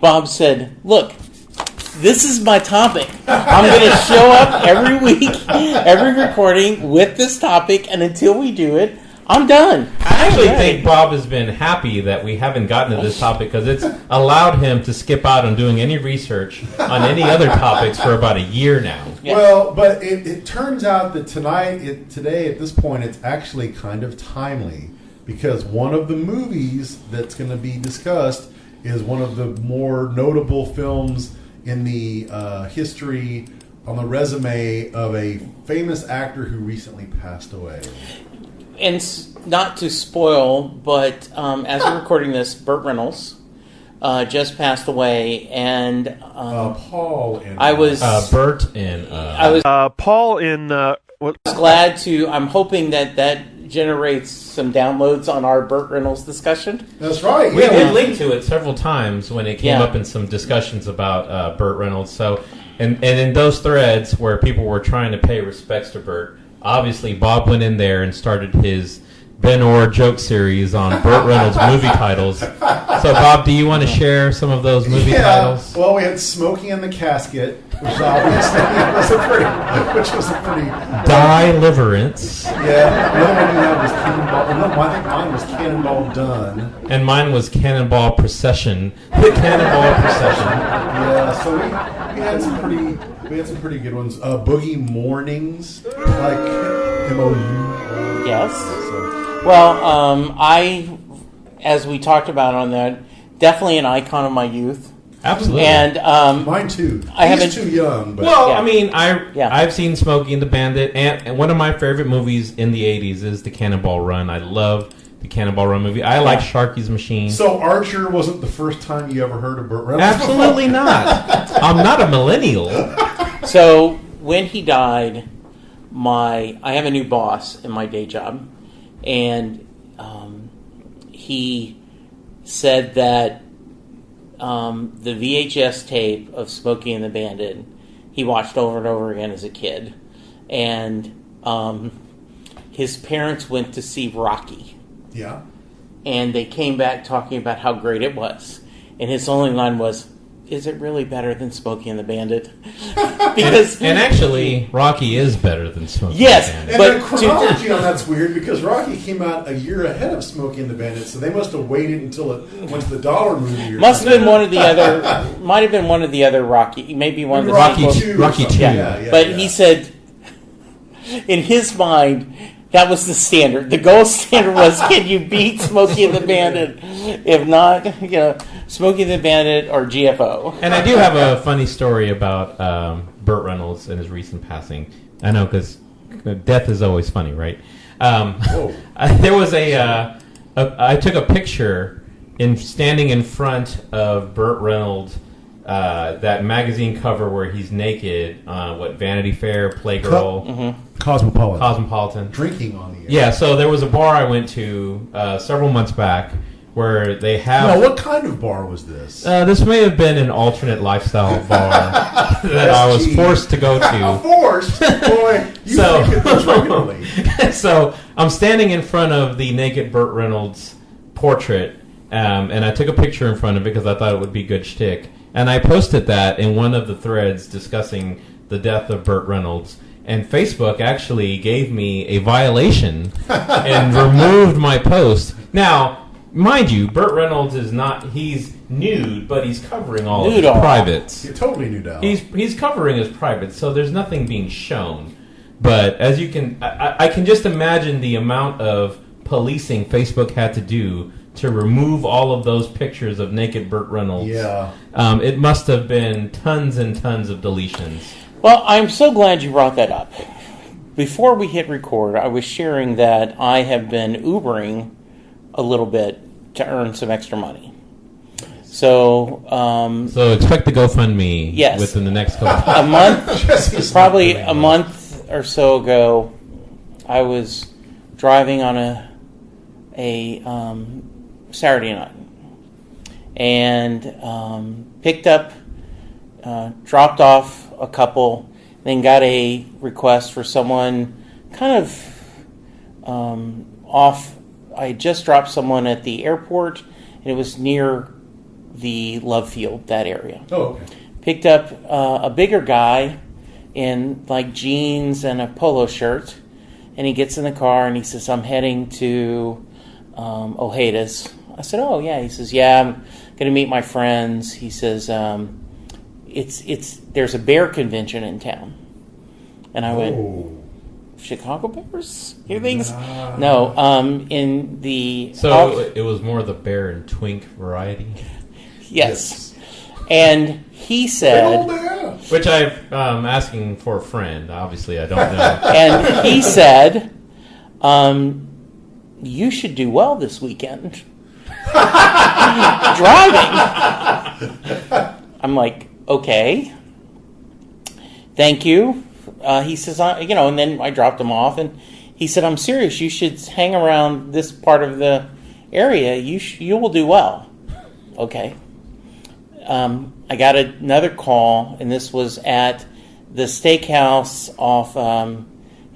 Bob said, "Look, this is my topic. I'm going to show up every week, every recording with this topic, and until we do it, I'm done." I actually think Bob has been happy that we haven't gotten to this topic because it's allowed him to skip out on doing any research on any other topics for about a year now. Yeah. Well, but it turns out that today, at this point, it's actually kind of timely because one of the movies that's going to be discussed is one of the more notable films in the history on the resume of a famous actor who recently passed away. And not to spoil, but as we're recording this, Burt Reynolds just passed away, and Paul and I was Burt and I was Paul in glad to. I'm hoping that generates some downloads on our Burt Reynolds discussion. That's right. we did link to it several times when it came Yeah. up in some discussions about Burt Reynolds. So, and in those threads where people were trying to pay respects to Burt, obviously Bob went in there and started his Ben Orr joke series on Burt Reynolds movie titles. So, Bob, do you want to share some of those movie titles? Well, we had Smokey and the Casket, which obviously was a pretty Deliverance. Yeah, the other one we had was Cannonball. No, I think mine was Cannonball Done. And mine was Cannonball Procession. The Cannonball Procession. Yeah, so we had some pretty good ones. Boogie Mornings, like MOU. Yes. So, Well, as we talked about on that, definitely an icon of my youth. Absolutely. And mine too. I haven't- He's too young, but Well, Yeah. I mean, Yeah. I've seen Smokey and the Bandit, and one of my favorite movies in the 80s is the Cannonball Run. I love the Cannonball Run movie. I like Sharky's Machine. So Archer wasn't the first time you ever heard of Burt Reynolds? Absolutely not. I'm not a millennial. so when he died, I have a new boss in my day job, and he said that the VHS tape of Smokey and the Bandit he watched over and over again as a kid, and his parents went to see Rocky, Yeah. and they came back talking about how great it was, and his only line was, "Is it really better than Smokey and the Bandit?" Because And actually, Rocky is better than Smokey Yes, and the And Bandit. the chronology on that's weird because Rocky came out a year ahead of Smokey and the Bandit, so they must have waited until it went to the dollar movie. Or must have been something. one of the other. Might have been one of the other Rocky. Maybe one of the Rocky sequels. 2. Rocky or something. 2. Yeah, But yeah. he said, in his mind, that was the standard. The gold standard was, can you beat Smokey and the Bandit? If not, Smokey and the Bandit or GFO. And I do have a funny story about Burt Reynolds and his recent passing. I know, because death is always funny, right? There was I took a picture standing in front of Burt Reynolds, that magazine cover where he's naked, Vanity Fair, Playgirl, Cosmopolitan. Drinking on the air. Yeah, so there was a bar I went to several months back where they have... Now, what kind of bar was this? this may have been an alternate lifestyle bar that I was forced to go to. Forced? Boy, you So- think it regularly. So I'm standing in front of the naked Burt Reynolds portrait, and I took a picture in front of it because I thought it would be good shtick. And I posted that in one of the threads discussing the death of Burt Reynolds. And Facebook actually gave me a violation and removed my post. Now, mind you, Burt Reynolds is not—he's nude, but he's covering all of his privates. You're totally nude out. He's covering his privates, so there's nothing being shown. But as you can, I can just imagine the amount of policing Facebook had to do to remove all of those pictures of naked Burt Reynolds. Yeah. It must have been tons and tons of deletions. Well, I'm so glad you brought that up. Before we hit record, I was sharing that I have been Ubering a little bit to earn some extra money. So, So expect the GoFundMe Yes. within the next couple. a month, Jesse's probably not a doing month or so ago, I was driving on a Saturday night and picked up, dropped off a couple, then got a request for someone kind of off. I just dropped someone at the airport, and it was near the Love Field, that area. Oh, okay. Picked up a bigger guy in like jeans and a polo shirt, and he gets in the car and he says, "I'm heading to Ojeda's." I said, "Oh yeah." He says, "Yeah, I'm going to meet my friends." He says, "There's a bear convention in town," and I went, "Chicago Bears? You think?" No, in the it was more the bear and twink variety. Yes. And he said, Which I'm asking for a friend. Obviously, I don't know. and he said, "You should do well this weekend." Driving. I'm like, "Okay. Thank you." He says, and then I dropped him off, and he said, "I'm serious. You should hang around this part of the area. You will do well." Okay. I got another call, and this was at the steakhouse off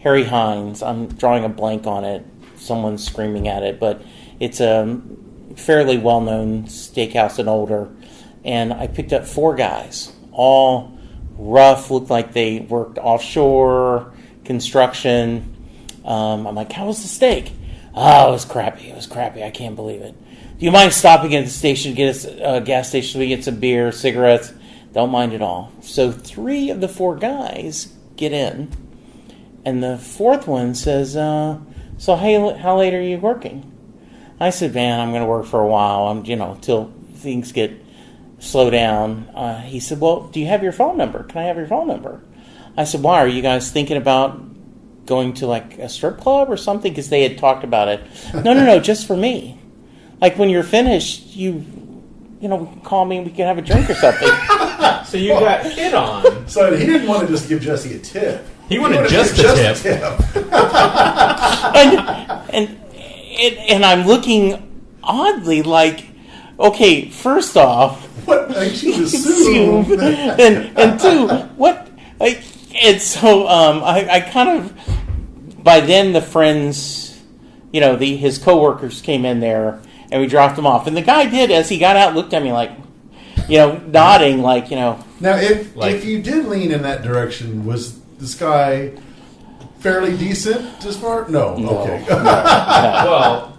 Harry Hines. I'm drawing a blank on it. Someone's screaming at it, but it's a fairly well-known steakhouse and older. And I picked up 4 guys, all rough, looked like they worked offshore, construction. I'm like, "How was the steak?" "Oh, it was crappy. I can't believe it. Do you mind stopping at the station to get us a gas station so we get some beer, cigarettes?" "Don't mind at all." So 3 of the 4 guys get in, and the 4th one says, "So how late are you working?" I said, "Man, I'm going to work for a while. Till things slow down." He said, "Well, do you have your phone number? Can I have your phone number?" I said, "Why? Are you guys thinking about going to like a strip club or something?" Because they had talked about it. No, just for me. Like when you're finished, you call me and we can have a drink or something. So you got hit on. So he didn't want to just give Jesse a tip. He wanted just a tip. And I'm looking oddly like, okay, first off, what makes you assume? and 2, what? And so I kind of, by then the friends, his coworkers came in there and we dropped him off. And the guy did, as he got out, looked at me like, nodding like, Now, if you did lean in that direction, was this guy fairly decent as far? No. Okay. No. Well,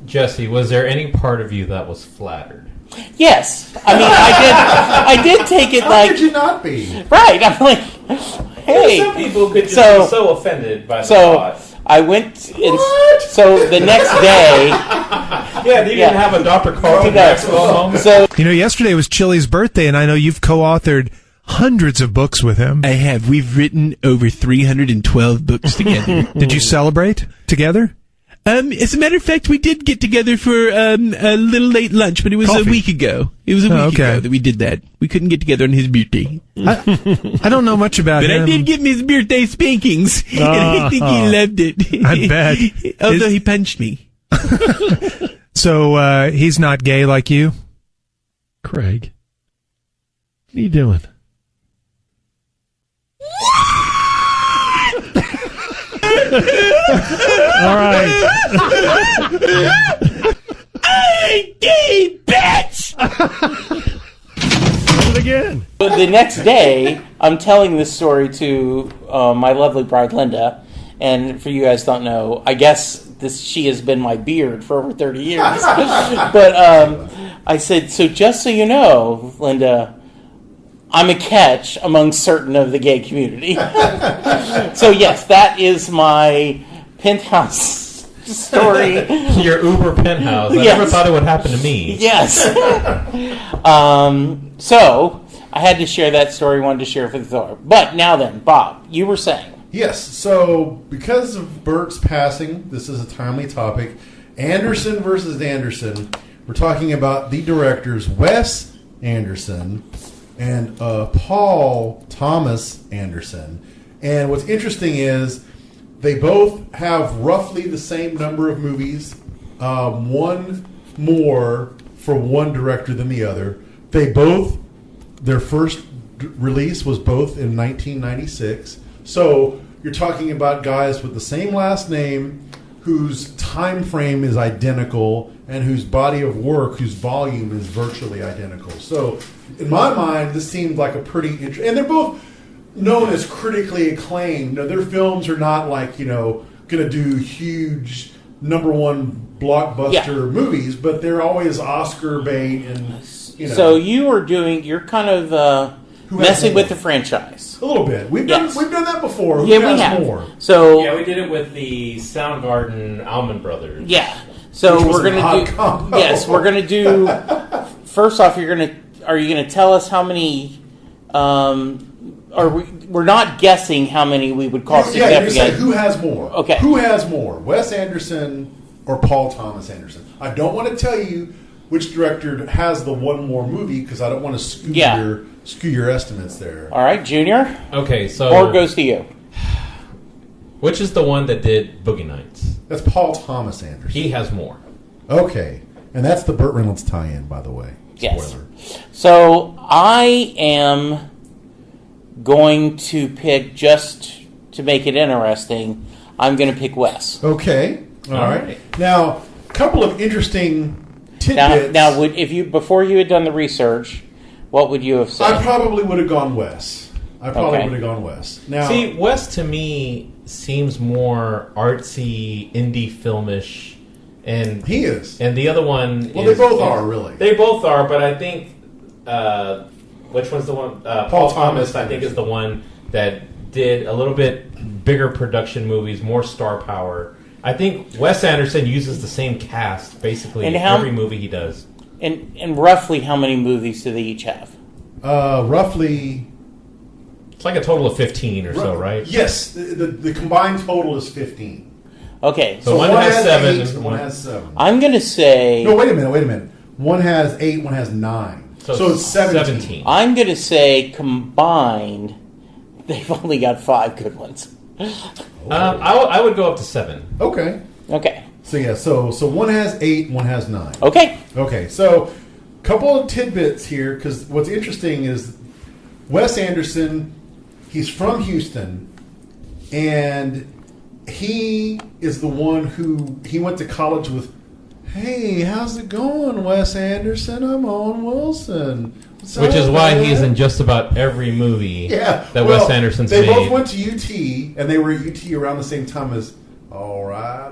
Jesse, was there any part of you that was flattered? Yes. I mean, I did take it How like... could you not be? Right. I'm like, hey. Some people could just be so offended by the thought. I went... So the next day... Yeah, they didn't have a Dr. Carlton Maxwell moment. So, yesterday was Chili's birthday, and I know you've co-authored hundreds of books with him. I have. We've written over 312 books together. Did you celebrate together? As a matter of fact, we did get together for a little late lunch, but it was a week ago. It was a week ago that we did that. We couldn't get together on his birthday. I don't know much about him. But I did give him his birthday spankings, and I think he loved it. I bet. Although he punched me. So he's not gay like you? Craig, what are you doing? All right. Hey, gay bitch! Do it again. the next day, I'm telling this story to my lovely bride, Linda. And for you guys don't know, I guess she has been my beard for over 30 years. But I said, so just so you know, Linda, I'm a catch among certain of the gay community. So yes, that is my penthouse story. Your Uber penthouse. I Yes. never thought it would happen to me. Yes. So I had to share that story, wanted to share it for the Thor. But now then, Bob, you were saying. Yes, so because of Bert's passing, this is a timely topic. Anderson versus Anderson. We're talking about the directors Wes Anderson and Paul Thomas Anderson. And what's interesting is they both have roughly the same number of movies, one more for one director than the other. Their first release was both in 1996. So you're talking about guys with the same last name whose time frame is identical and whose body of work, whose volume is virtually identical. So, in my mind, this seemed like a pretty interesting... And they're both known as critically acclaimed. You know, their films are not like, you know, going to do huge #1 blockbuster movies, but they're always Oscar bait and, you know. So you're kind of messing with the franchise. A little bit. We've done that before. Who Yeah, has we have. more? So Yeah, we did it with the Soundgarden Allman Brothers. yeah. So Which was we're an gonna odd do. combo. Yes, we're gonna do. First off, are you gonna tell us how many? We're not guessing how many we would call Yeah, you're saying significant. who has more. Okay. Who has more, Wes Anderson or Paul Thomas Anderson? I don't want to tell you which director has the one more movie because I don't want to skew your estimates there. All right, Junior. Okay, so Board goes to you. which is the one that did Boogie Nights? That's Paul Thomas Anderson. He has more. Okay. And that's the Burt Reynolds tie-in, by the way. Yes. Spoiler. So I am going to pick, just to make it interesting, I'm going to pick Wes. Okay. All right. Now, a couple of interesting tidbits. Now, before you had done the research, what would you have said? I probably would have gone Wes. Now, see, Wes to me seems more artsy, indie filmish, and he is. And the other one, well, they both are really. They both are, but I think which one's the one? Paul Thomas, I think, is the one that did a little bit bigger production movies, more star power. I think Wes Anderson uses the same cast basically in every movie he does. And roughly how many movies do they each have? Roughly... It's like a total of 15 or so, right? Yes. The combined total is 15. Okay. So one has 7 and one has 7. I'm going to say... No, wait a minute. One has 8, one has 9. So it's 17. I'm going to say combined, they've only got 5 good ones. I would go up to 7. Okay. So yeah, so one has 8, one has 9. Okay. So a couple of tidbits here, because what's interesting is Wes Anderson, he's from Houston, and he is the one who he went to college with. Hey, how's it going, Wes Anderson? I'm Owen Wilson. Which is why he's in just about every movie that Wes Anderson's made. They both went to UT, and they were at UT around the same time as All Right.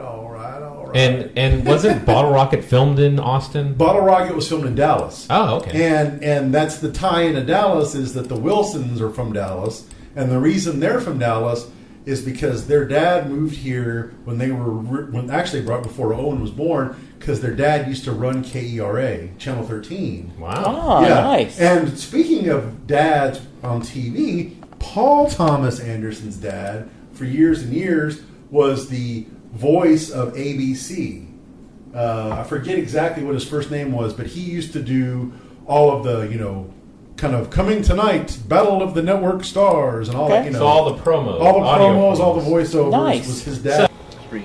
And wasn't Bottle Rocket filmed in Austin? Bottle Rocket was filmed in Dallas. Oh, okay. And that's the tie-in to Dallas is that the Wilsons are from Dallas, and the reason they're from Dallas is because their dad moved here when right before Owen was born, because their dad used to run KERA, Channel 13. Wow. Oh, nice. And speaking of dads on TV, Paul Thomas Anderson's dad, for years and years, was the voice of ABC. I forget exactly what his first name was, but he used to do all of the, kind of coming tonight, Battle of the Network Stars, and all that, So all the promos. All the promos, all the voiceovers was his dad. 3,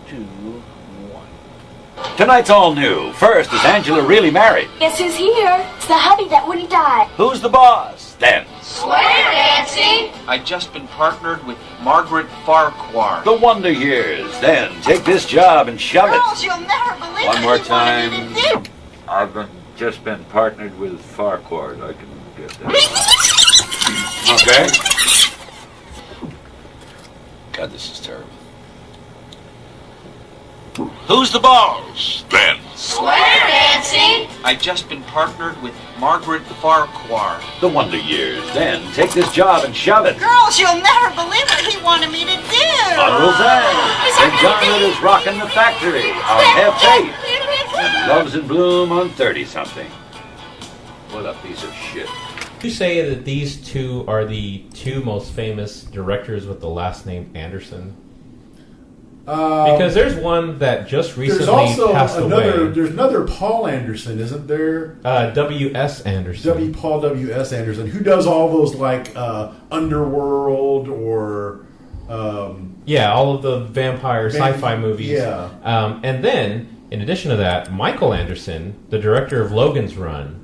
2, 1. Tonight's all new. First, is Angela really married? Guess who's here? It's the hubby that wouldn't die. Who's the boss? Then. Swear, Nancy! I've just been partnered with Margaret Farquhar. The Wonder Years. Then, take this job and shove it. Girls, you'll never believe One what more he wanted me time. to do. I've just been partnered with Farquhar. I can get that. Okay. God, this is terrible. Who's the boss? Then. Swear, Nancy! I've just been partnered with Margaret Farquhar. The Wonder Years. Then, take this job and shove it. Girls, you'll never believe what he wanted me to do. On Roseanne. And John is rocking the factory on Have Faith. And Loves in Bloom on 30-something. What a piece of shit. Would you say that these two are the two most famous directors with the last name Anderson? Because there's one that just recently passed away. There's another Paul Anderson, isn't there? W.S. Anderson. Paul W.S. Anderson, who does all those Underworld or all of the vampire sci-fi movies. Yeah. And then, in addition to that, Michael Anderson, the director of Logan's Run,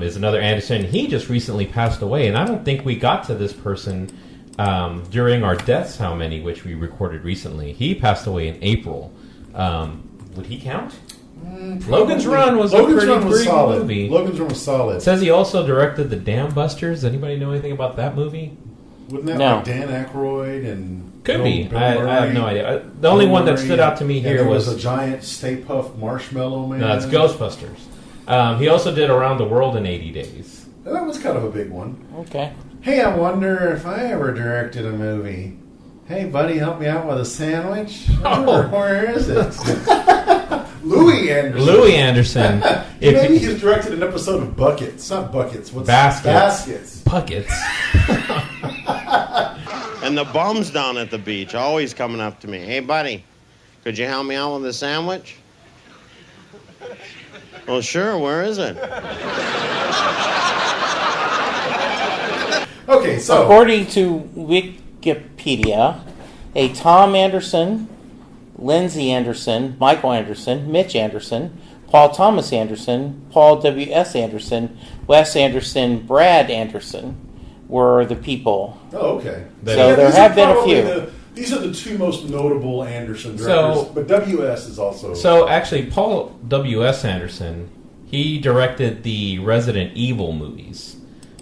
is another Anderson. He just recently passed away, and I don't think we got to this person during our Deaths How Many, which we recorded recently. He passed away in April. Would he count? Logan's Run was a pretty solid. movie. Logan's Run was solid. It says he also directed The Dam Busters. Anybody know anything about that movie? Wouldn't that like Dan Aykroyd and Could be. Bill I have no idea. The only one that stood out to me here was a giant Stay Puft Marshmallow Man. No, it's Ghostbusters. He also did Around the World in 80 Days. That was kind of a big one. Okay. Hey, I wonder if I ever directed a movie. Hey, buddy, help me out with a sandwich? Where is it? Louis Anderson. Louis Anderson. Maybe he's directed an episode of Buckets. Not Buckets. What's Baskets. Buckets. And the bums down at the beach always coming up to me. Hey, buddy, could you help me out with a sandwich? Well, sure. Where is it? Okay, so according to Wikipedia, a Tom Anderson, Lindsay Anderson, Michael Anderson, Mitch Anderson, Paul Thomas Anderson, Paul W.S. Anderson, Wes Anderson, Brad Anderson were the people. Oh, okay. So there have been a few. These are the two most notable Anderson directors, but W.S. is also... So, actually, Paul W.S. Anderson, he directed the Resident Evil movies.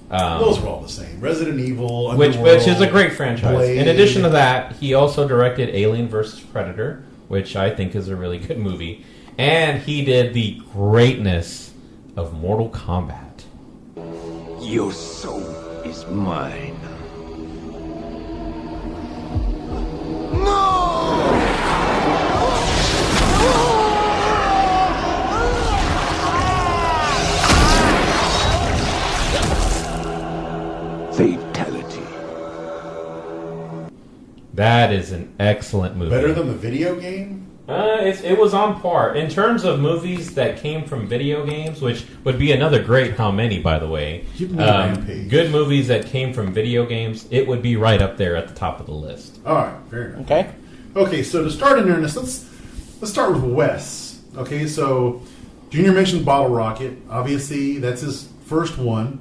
Those were all the same. Resident Evil, which is a great franchise. Blade. In addition to that, he also directed Alien vs. Predator, which I think is a really good movie. And he did the greatness of Mortal Kombat. Your soul is mine. Fatality. That is an excellent movie. Better than the video game? It was on par. In terms of movies that came from video games, which would be another great How Many, by the way. Rampage. Good movies that came from video games, it would be right up there at the top of the list. All right, fair enough. Okay. Okay, so to start in earnest, let's start with Wes. Okay, so Junior mentioned Bottle Rocket. Obviously, that's his first one.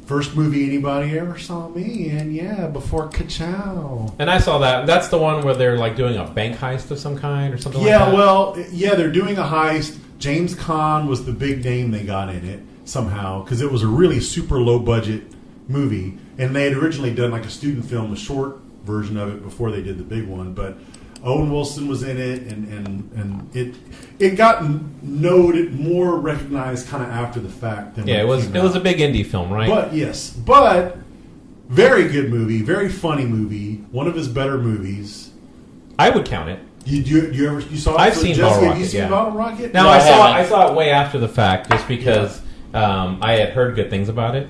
First movie anybody ever saw me in, yeah, before Ka-Chow. And I saw that. That's the one where they're like doing a bank heist of some kind or something like that? They're doing a heist. James Caan was the big name they got in it somehow because it was a really super low budget movie. And they had originally done like a student film, a short version of it before they did the big one. But Owen Wilson was in it, and it got noted, more recognized kind of after the fact. Than it was a big indie film, right? But very good movie, very funny movie, one of his better movies. I would count it. You saw it? I've seen Bottle Rocket. Have you seen Bottle Rocket? Now I saw it way after the fact, just because I had heard good things about it.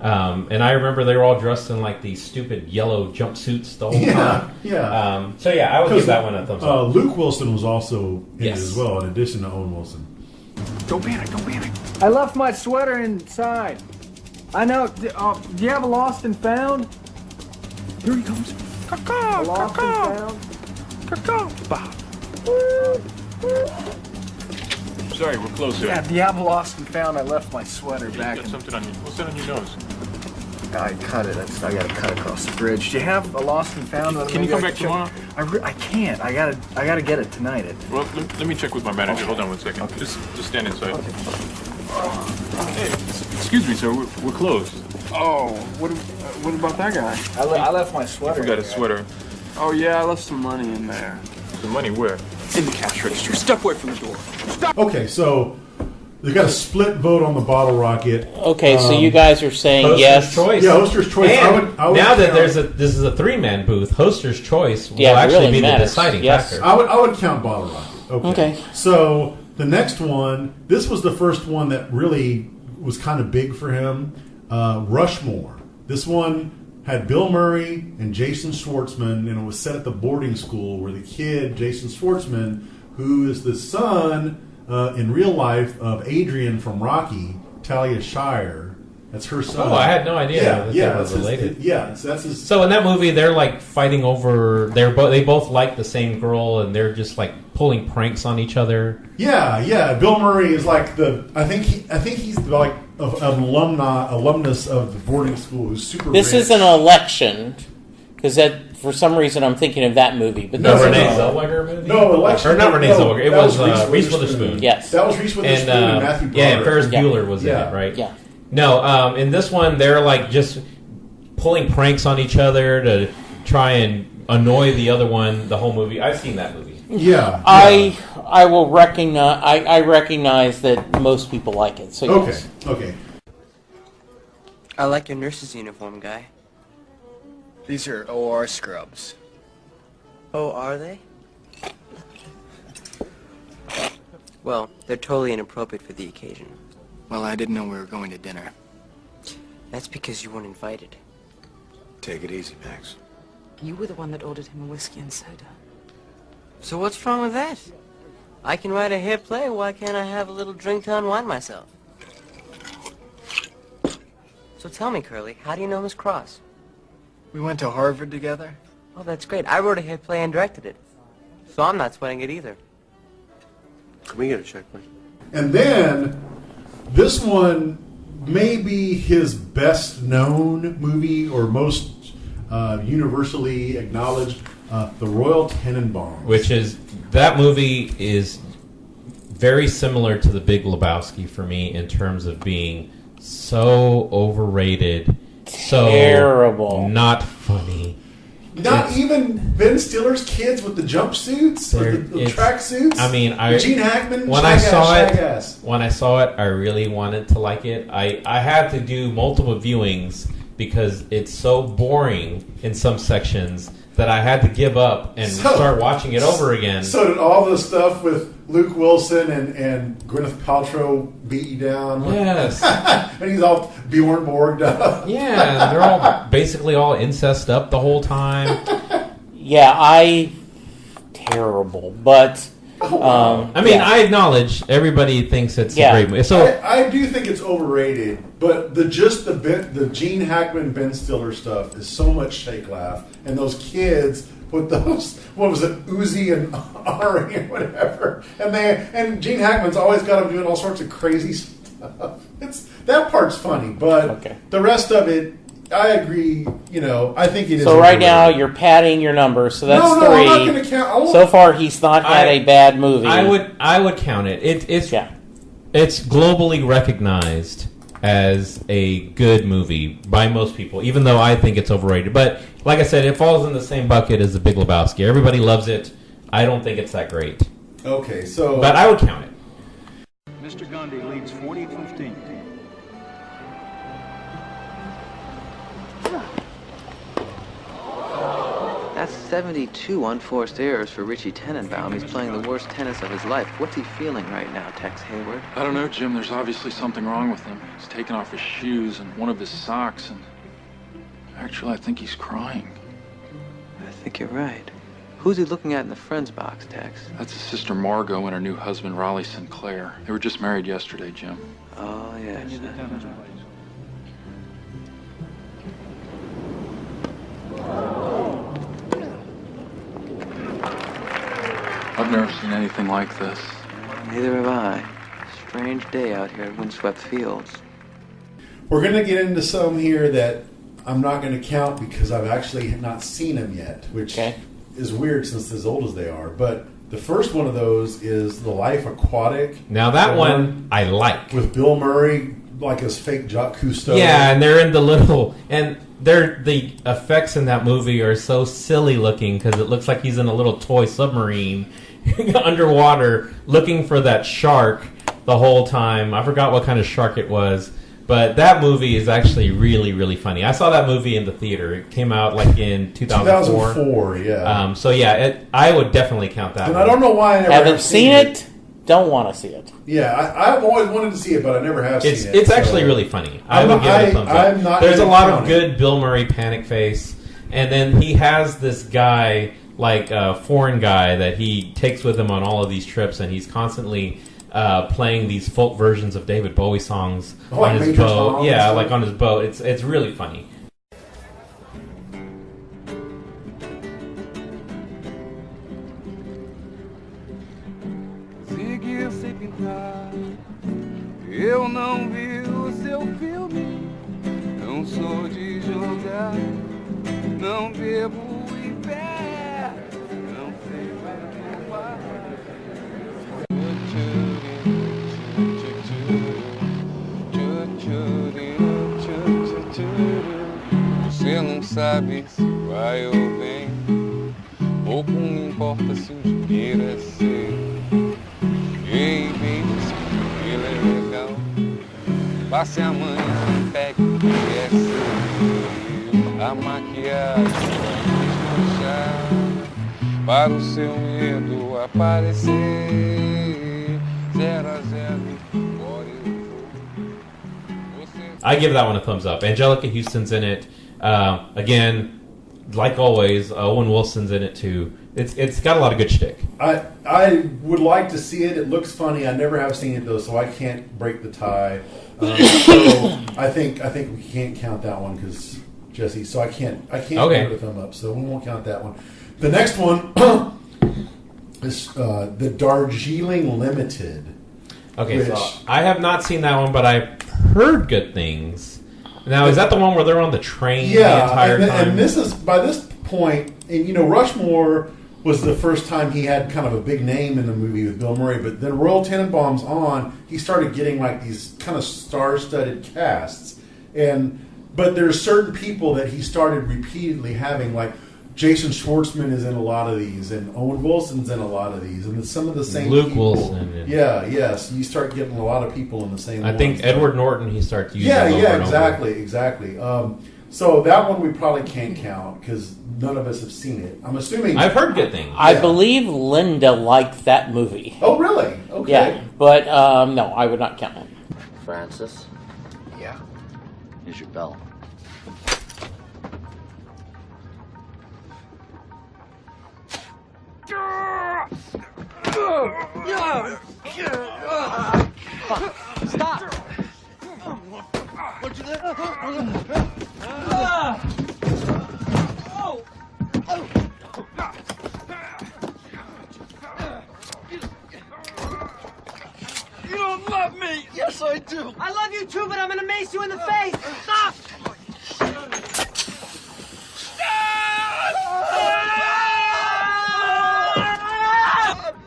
And I remember they were all dressed in like these stupid yellow jumpsuits the whole time. Yeah. I would give that one a thumbs up. Luke Wilson was also in it as well, in addition to Owen Wilson. Don't panic. I left my sweater inside. I know. Do you have a lost and found? Here he comes. Caw-caw, lost and found. Caw-caw. Bob. Sorry, we're closed here. Yeah, do you have a lost and found? I left my sweater back. Got something on you. What's that on your nose? I cut it. I got to cut across the bridge. Do you have a lost and found? Can you come back tomorrow? I can't. I gotta get it tonight. Well, let me check with my manager. Hold on 1 second. Okay. Just stand inside. Okay. Hey, excuse me, sir. We're closed. Oh, what about that guy? I left my sweater. You forgot a sweater. Oh yeah, I left some money in there. The money where? In the cash register. Step away from the door. Stop. Okay, so they got a split vote on the Bottle Rocket. Okay, so you guys are saying yes. Choice. Yeah, Hoster's Choice. And I would now that this is a 3-man booth, Hoster's Choice will actually really be matters. the deciding Yes. factor. I would count Bottle Rocket. Okay. So the next one, this was the first one that really was kind of big for him. Rushmore. This one had Bill Murray and Jason Schwartzman, and it was set at the boarding school where the kid, Jason Schwartzman, who is the son in real life of Adrian from Rocky, Talia Shire. That's her son. Oh, I had no idea that they were related. So that's his. So in that movie, they're like fighting over. They both like the same girl, and they're just like pulling pranks on each other. Yeah. Bill Murray is like I think he's like alumnus of the boarding school who's super This rich. is an election, because that for some reason I'm thinking of that movie. But The this Renee is Zellweger movie? No, election. Or not Renee Zellweger. It that was Reese Witherspoon. Yes. That was Reese Witherspoon and Matthew Broderick. Yeah, and Ferris Bueller was in it, right? Yeah. No, in this one, they're like just pulling pranks on each other to try and annoy the other one the whole movie. I've seen that movie. Yeah. I will recognize. I recognize that most people like it. So Okay. yes. Okay. I like your nurse's uniform, guy. These are OR scrubs. Oh, are they? Well, they're totally inappropriate for the occasion. Well, I didn't know we were going to dinner. That's because you weren't invited. Take it easy, Max. You were the one that ordered him a whiskey and soda. So what's wrong with that? I can write a hit play. Why can't I have a little drink to unwind myself? So tell me, Curly, how do you know Miss Cross? We went to Harvard together. Oh, that's great. I wrote a hit play and directed it. So I'm not sweating it either. Can we get a check, please? And then this one may be his best known movie or most universally acknowledged, The Royal Tenenbaums. Which is, that movie is very similar to The Big Lebowski for me in terms of being so overrated, Terrible. so not funny. Not even Ben Stiller's kids with the jumpsuits, or the tracksuits. I mean, Gene Hackman. When I saw it, I really wanted to like it. I had to do multiple viewings because it's so boring in some sections that I had to give up and start watching it over again. So did all the stuff with Luke Wilson and Gwyneth Paltrow beat you down? Yes. And he's all Bjorn Borged up. Yeah, they're all basically all incest up the whole time. Yeah, terrible. But I mean, I acknowledge everybody thinks it's a great movie. So I do think it's overrated, but the Gene Hackman, Ben Stiller stuff is so much shake laugh, and those kids with those, what was it, Uzi and Ari and whatever, and Gene Hackman's always got them doing all sorts of crazy stuff. That part's funny, but the rest of it, I agree. I think it is. So right now you're padding your numbers. So that's 3. I'm not going to count. So far, he's not had a bad movie. I would count it. It's globally recognized as a good movie by most people, even though I think it's overrated. But like I said, it falls in the same bucket as The Big Lebowski. Everybody loves it. I don't think it's that great. Okay, so but I would count it. Mr. Gundy leads 40-15. That's 72 unforced errors for Richie Tenenbaum. He's playing the worst tennis of his life. What's he feeling right now, Tex Hayward? I don't know, Jim. There's obviously something wrong with him. He's taken off his shoes and one of his socks, and actually, I think he's crying. I think you're right. Who's he looking at in the friends box, Tex? That's his sister Margot and her new husband, Raleigh Sinclair. They were just married yesterday, Jim. Oh, yes. I've never seen anything like this. Neither have I. Strange day out here at Windswept Fields. We're going to get into some here that I'm not going to count because I've actually not seen them yet, which is weird since as old as they are. But the first one of those is The Life Aquatic. Now that one I like. With Bill Murray, like as fake Jacques Cousteau. Yeah, and they're in the little... And the effects in that movie are so silly looking because it looks like he's in a little toy submarine underwater looking for that shark the whole time. I forgot what kind of shark it was. But that movie is actually really, really funny. I saw that movie in the theater. It came out like in 2004. 2004, yeah. So yeah, I would definitely count that. And I don't know why I never haven't seen it. Don't want to see it. Yeah, I've always wanted to see it, but I never have seen it. It's actually really funny. I would give it a thumbs up. There's a lot of good Bill Murray panic face, and then he has this guy, like a foreign guy, that he takes with him on all of these trips, and he's constantly playing these folk versions of David Bowie songs on his boat. Yeah, like on his boat. It's really funny. Seguir sem pintar, eu não vi o seu sou de jogar, não bebo e pego, não sei perturbar. Você não sabe se vai ou vem, pouco me importa se o dinheiro é seu. Ei, baby, se ele é legal, passe amanhã, pegue o que é seu. A maquiagem vai desmanchar, para o seu medo aparecer. 0 a 0, agora eu vou. I give that one a thumbs up. Angelica Houston's in it. Again, like always, Owen Wilson's in it too. It's got a lot of good shtick. I would like to see it. It looks funny. I never have seen it though, so I can't break the tie. So I think we can't count that one because Jesse. So I can't give it a thumb up. So we won't count that one. The next one is the Darjeeling Limited. Okay, so I have not seen that one, but I've heard good things. Now, is that the one where they're on the train the entire time? And this is, by this point, and you know, Rushmore was the first time he had kind of a big name in the movie with Bill Murray, but then Royal Tenenbaum's on, he started getting like these kind of star-studded casts. But there's certain people that he started repeatedly having, like Jason Schwartzman is in a lot of these, and Owen Wilson's in a lot of these, and it's some of the same Luke people. Wilson. Yes. You start getting a lot of people in the same I think Edward Norton he starts using exactly. So that one we probably can't count because none of us have seen it. I'm assuming... I've heard good things. I believe Linda liked that movie. Oh, really? Okay. Yeah, but no, I would not count it. Francis? Yeah. Here's your bell. Stop! What'd you do? You don't love me! Yes, I do! I love you too, but I'm gonna mace you in the face! Stop!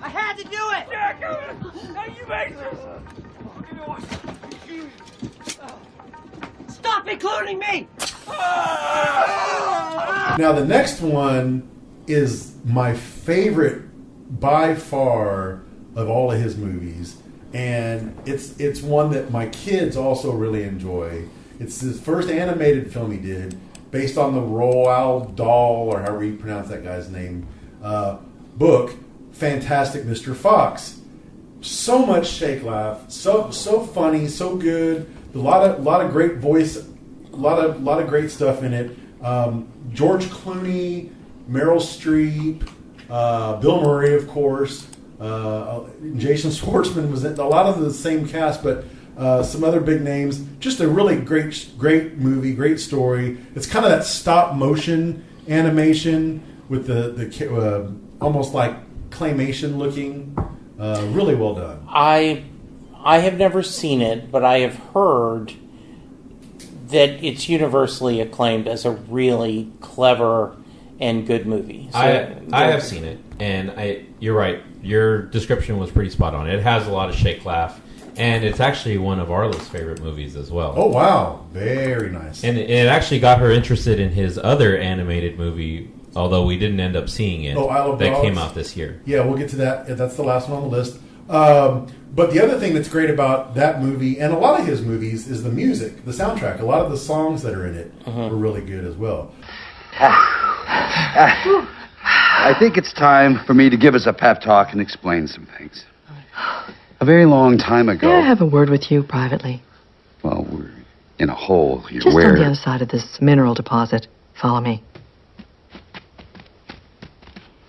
I had to do it! You made Stop including me! Now the next one is my favorite by far of all of his movies, and it's one that my kids also really enjoy. It's his first animated film he did, based on the Roald Dahl, or however you pronounce that guy's name, book, Fantastic Mr. Fox. So much shake laugh, so funny, so good. A lot of great voice, a lot of great stuff in it. George Clooney, Meryl Streep, Bill Murray, of course. Jason Schwartzman was in a lot of the same cast, but some other big names. Just a really great movie, great story. It's kind of that stop motion animation with the almost like claymation looking. Really well done. I have never seen it, but I have heard that it's universally acclaimed as a really clever and good movie. So I have seen it, and you're right. Your description was pretty spot on. It has a lot of shake laugh, and it's actually one of Arla's favorite movies as well. Oh wow, very nice. And it actually got her interested in his other animated movie, although we didn't end up seeing it. Oh, Isle of that Dogs? Came out this year. Yeah, we'll get to that. That's the last one on the list. But the other thing that's great about that movie and a lot of his movies is the music, the soundtrack. A lot of the songs that are in it are really good as well. I think it's time for me to give us a pep talk and explain some things. A very long time ago... May I have a word with you privately? Well, we're in a hole here. Just on the other side of this mineral deposit. Follow me.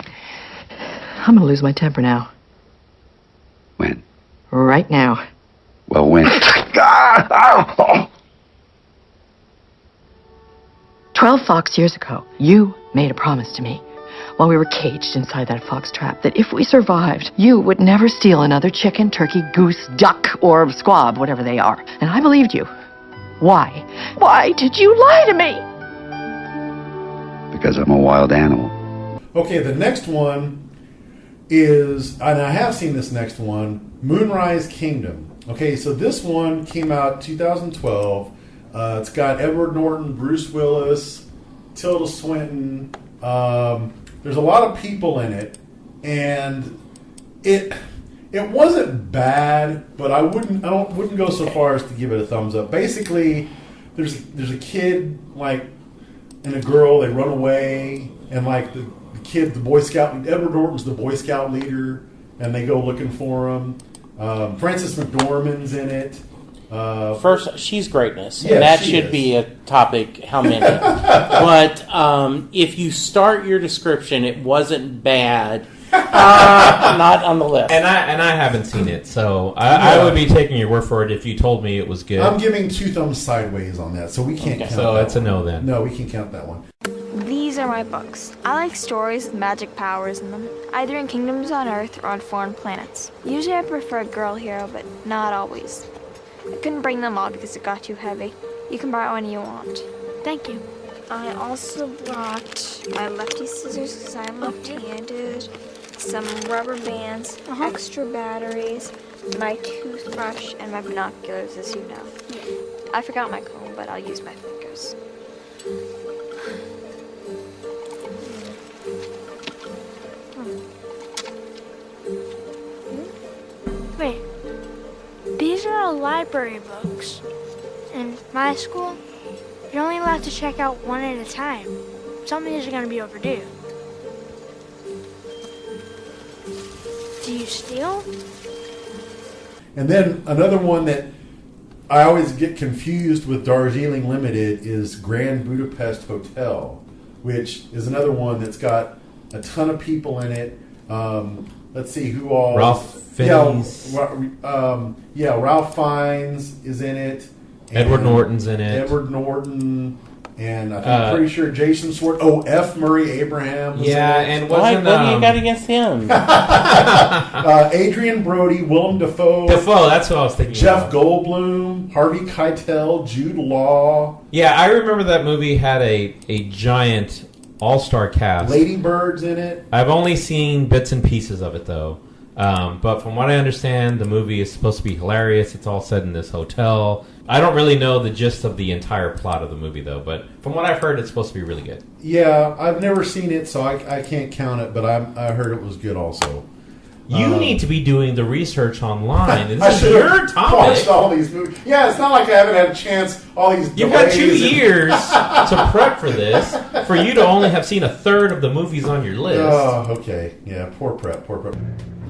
I'm going to lose my temper now. When? Right now. Well, when? 12 fox years ago, you made a promise to me while we were caged inside that fox trap that if we survived, you would never steal another chicken, turkey, goose, duck, or squab, whatever they are. And I believed you. Why? Why did you lie to me? Because I'm a wild animal. Okay, the next one is, and I have seen this next one, Moonrise Kingdom. Okay, so this one came out 2012. It's got Edward Norton, Bruce Willis, Tilda Swinton. There's a lot of people in it, and it wasn't bad, but I wouldn't go so far as to give it a thumbs up. Basically, there's a kid and a girl. They run away, and the kid, the Boy Scout, Edward Norton's the Boy Scout leader, and they go looking for him. Frances McDormand's in it. First, she's greatness, yeah, and that she should is. be a topic. How many? But if you start your description, it wasn't bad. Not on the list. And I haven't seen it, so I would be taking your word for it if you told me it was good. I'm giving 2 thumbs sideways on that, so we can't count so that it's a no then. No, we can count that one. These are my books. I like stories with magic powers in them, either in kingdoms on Earth or on foreign planets. Usually I prefer a girl hero, but not always. I couldn't bring them all because it got too heavy. You can borrow any you want. Thank you. I also brought my lefty scissors because I'm left-handed, some rubber bands, extra batteries, my toothbrush, and my binoculars, as you know. I forgot my comb, but I'll use my fingers. Wait, these are all library books. In my school, you're only allowed to check out one at a time. Some of these are going to be overdue. Do you steal? And then another one that I always get confused with Darjeeling Limited is Grand Budapest Hotel, which is another one that's got a ton of people in it. Let's see who all. Ralph Fiennes. Yeah, Ralph Fiennes is in it. Edward Norton's in it. Edward Norton. And I'm pretty sure Jason Schwartz. Oh, F. Murray Abraham. Was in it. And wasn't what do you got against him? Adrian Brody, Willem Dafoe. That's what I was thinking. Jeff Goldblum, Harvey Keitel, Jude Law. Yeah, I remember that movie had a giant all-star cast. Lady Bird's in it. I've only seen bits and pieces of it though. But from what I understand, the movie is supposed to be hilarious. It's all set in this hotel. I don't really know the gist of the entire plot of the movie, though. But from what I've heard, it's supposed to be really good. Yeah, I've never seen it, so I can't count it. But I heard it was good also. You need to be doing the research online. I This is should your have topic. watched all these movies. Yeah, it's not like I haven't had a chance. All these. You've had 2 delays and- years to prep for this, for you to only have seen a third of the movies on your list. Oh, okay. Yeah, poor prep.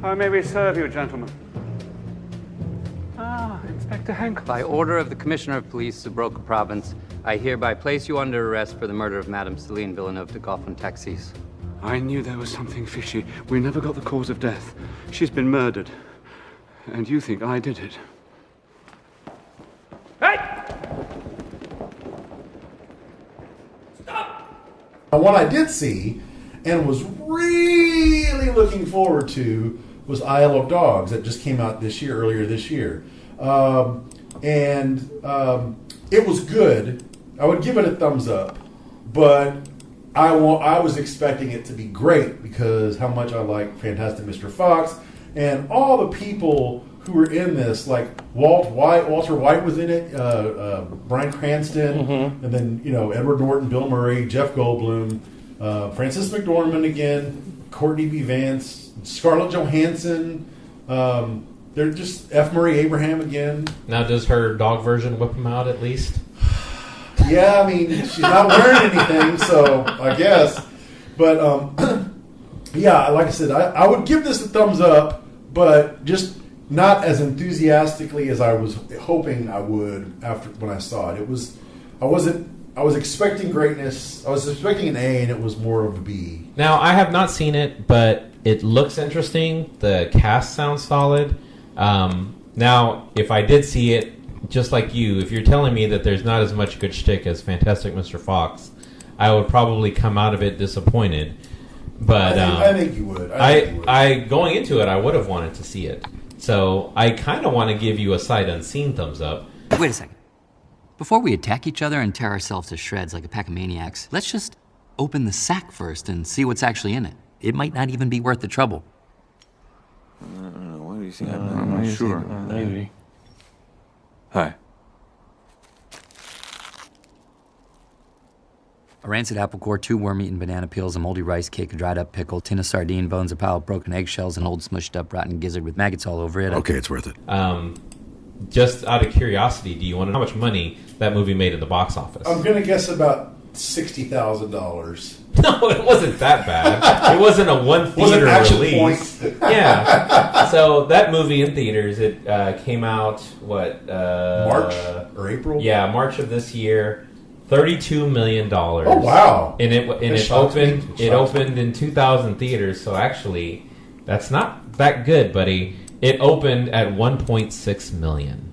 How may we serve you, gentlemen? Inspector Hank. By order of the Commissioner of Police, Subroca Province, I hereby place you under arrest for the murder of Madame Celine Villeneuve de Goffin Taxis. I knew there was something fishy. We never got the cause of death. She's been murdered. And you think I did it. Now, what I did see and was really looking forward to was Isle of Dogs that just came out earlier this year. It was good. I would give it a thumbs up, but I was expecting it to be great because how much I like Fantastic Mr. Fox and all the people who were in this, like Walter White was in it, Bryan Cranston, and then Edward Norton, Bill Murray, Jeff Goldblum, Frances McDormand again, Courtney B. Vance, Scarlett Johansson. They're just F. Murray Abraham again. Now, does her dog version whip him out at least? Yeah, I mean, she's not wearing anything, so I guess. But, yeah, like I said, I would give this a thumbs up, but just not as enthusiastically as I was hoping I would when I saw it. I was expecting greatness. I was expecting an A, and it was more of a B. Now, I have not seen it, but it looks interesting. The cast sounds solid. Now, if I did see it, just like you, if you're telling me that there's not as much good shtick as Fantastic Mr. Fox, I would probably come out of it disappointed. But I think you would. I going into it, I would have wanted to see it. So I kind of want to give you a sight unseen thumbs up. Wait a second. Before we attack each other and tear ourselves to shreds like a pack of maniacs, let's just open the sack first and see what's actually in it. It might not even be worth the trouble. I don't know. What do you think? I'm not sure. Maybe. Hi. A rancid apple core, 2 worm-eaten banana peels, a moldy rice cake, a dried-up pickle, tin of sardine bones, a pile of broken eggshells, an old smushed-up rotten gizzard with maggots all over it. Okay, it's worth it. Just out of curiosity, do you want to know how much money that movie made at the box office? I'm going to guess about $60,000. No, it wasn't that bad. It wasn't a one-theater release. Yeah. So that movie in theaters, it came out, March or April? Yeah, March of this year. $32 million. Oh, wow. And it opened in 2,000 theaters, so actually, that's not that good, buddy. It opened at $1.6 million.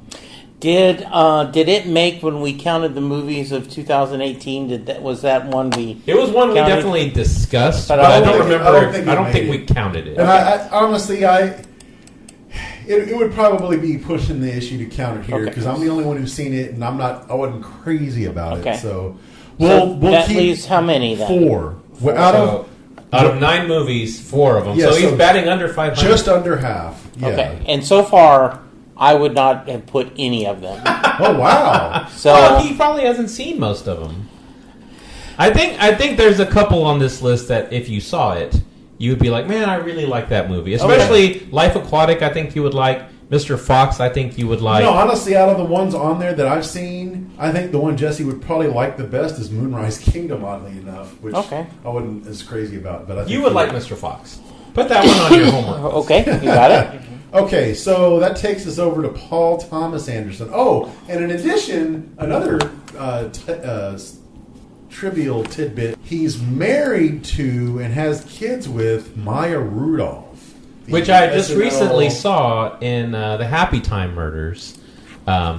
Did it make, when we counted the movies of 2018? Was that one we? It was one we definitely discussed, but I don't remember. I don't think we counted it. And I honestly, it would probably be pushing the issue to count it here because I'm the only one who's seen it, and I wasn't crazy about it. So we'll that keep leaves how many then? 4. Out of 9 movies, 4 of them. Yeah, so he's batting under 500. Just under half. Yeah. Okay, and so far, I would not have put any of them. Oh wow! So he probably hasn't seen most of them. I think there's a couple on this list that if you saw it, you would be like, man, I really like that movie. Especially Life Aquatic, I think you would like. Mr. Fox, I think you would like. No, honestly, out of the ones on there that I've seen, I think the one Jesse would probably like the best is Moonrise Kingdom, oddly enough, which I wasn't as crazy about. But I think you would like Mr. Fox. Put that one on your homework. Okay, you got it. Okay, so that takes us over to Paul Thomas Anderson. Oh, and in addition, another trivial tidbit, he's married to and has kids with Maya Rudolph. Which I just recently saw in the Happy Time Murders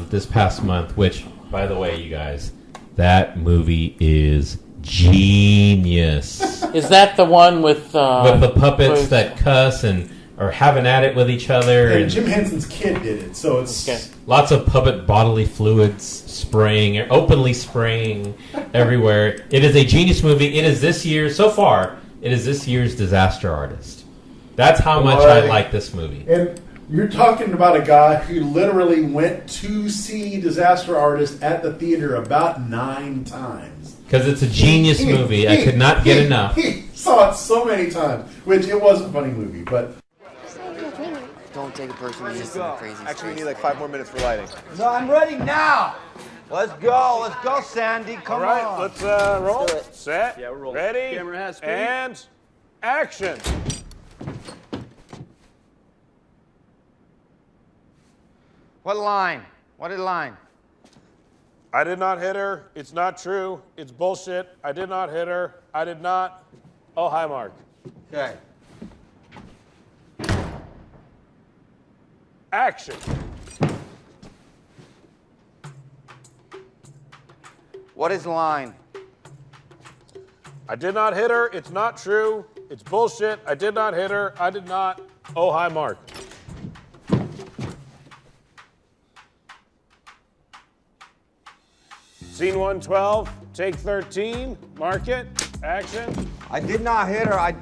this past month, which, by the way, you guys, that movie is genius. Is that the one with the puppets that cuss and are having at it with each other? And Jim Henson's kid did it, so it's... Lots of puppet bodily fluids spraying, openly spraying everywhere. It is a genius movie. It is this year's Disaster Artist. That's how much I like this movie. And you're talking about a guy who literally went to see Disaster Artist at the theater about 9 times. Because it's a genius movie. I could not get enough. He saw it so many times, which it was a funny movie, but... Don't take it personally. This is a crazy Actually, we need like 5 more minutes for lighting. No, I'm ready now. Let's go, Sandy. Come on. All right, let's roll. Let's do it. Set. Yeah, we're rolling. Ready. Camera has speed. And action. What line? What line? I did not hit her. It's not true. It's bullshit. I did not hit her. I did not. Oh, hi, Mark. Okay. Action. What is line? I did not hit her. It's not true. It's bullshit. I did not hit her. I did not. Oh, hi, Mark. Scene 112, take 13, mark it, action. I did not hit her.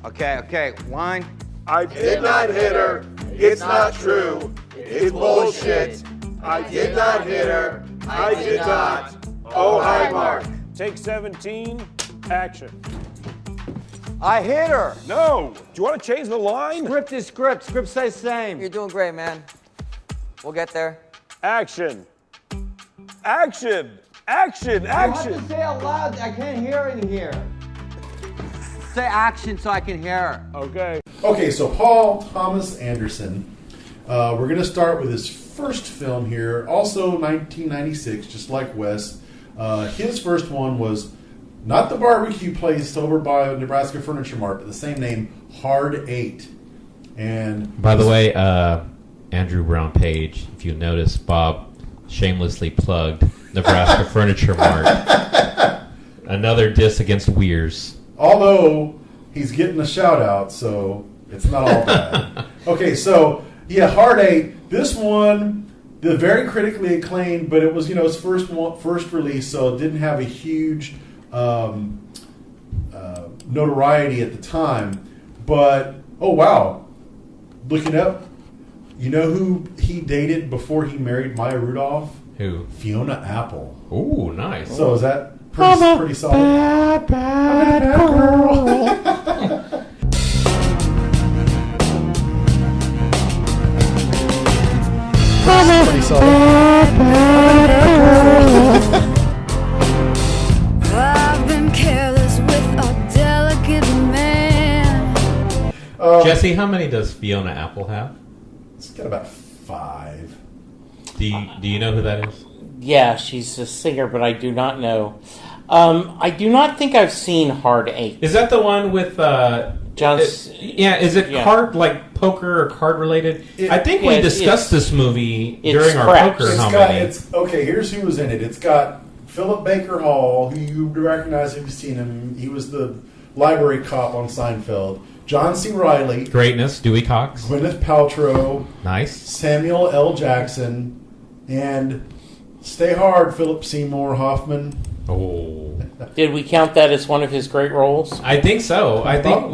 Okay, line. I did not hit her. It's not true. It's bullshit. I did not hit her. I did not. Oh, hi, Mark. Take 17, action. I hit her. No. Do you want to change the line? Script is script. Script stays the same. You're doing great, man. We'll get there. Action. Action. Action. You have to say out loud. I can't hear in here. Say action so I can hear her. Okay. Okay, so Paul Thomas Anderson. We're going to start with his first film here, also 1996, just like Wes. His first one was not the barbecue place over by Nebraska Furniture Mart, but the same name, Hard 8. And by the way, Andrew Brown Page, if you notice, Bob shamelessly plugged Nebraska Furniture Mart. Another diss against Weirs. Although he's getting a shout out, so it's not all bad. Okay, so yeah, Hard 8. This one The very critically acclaimed, but it was its first release, so it didn't have a huge notoriety at the time. But oh wow, looking up, you know who he dated before he married Maya Rudolph? Who? Fiona Apple. Ooh, nice. So is that pretty solid? Bad girl. Pretty solid. I've been careless with a delicate man. Jesse, how many does Fiona Apple have? It's got about 5. Do you know who that is? Yeah, she's a singer, but I do not know. I do not think I've seen Hard 8. Is that the one with John? Is it card, like poker or card related? I think we discussed this movie during our poker. Okay, here's who was in it. It's got Philip Baker Hall, who you recognize if you've seen him. He was the library cop on Seinfeld. John C. Reilly. Greatness. Dewey Cox. Gwyneth Paltrow. Nice. Samuel L. Jackson. And stay hard, Philip Seymour Hoffman. Oh. Did we count that as one of his great roles? I think so. I think so.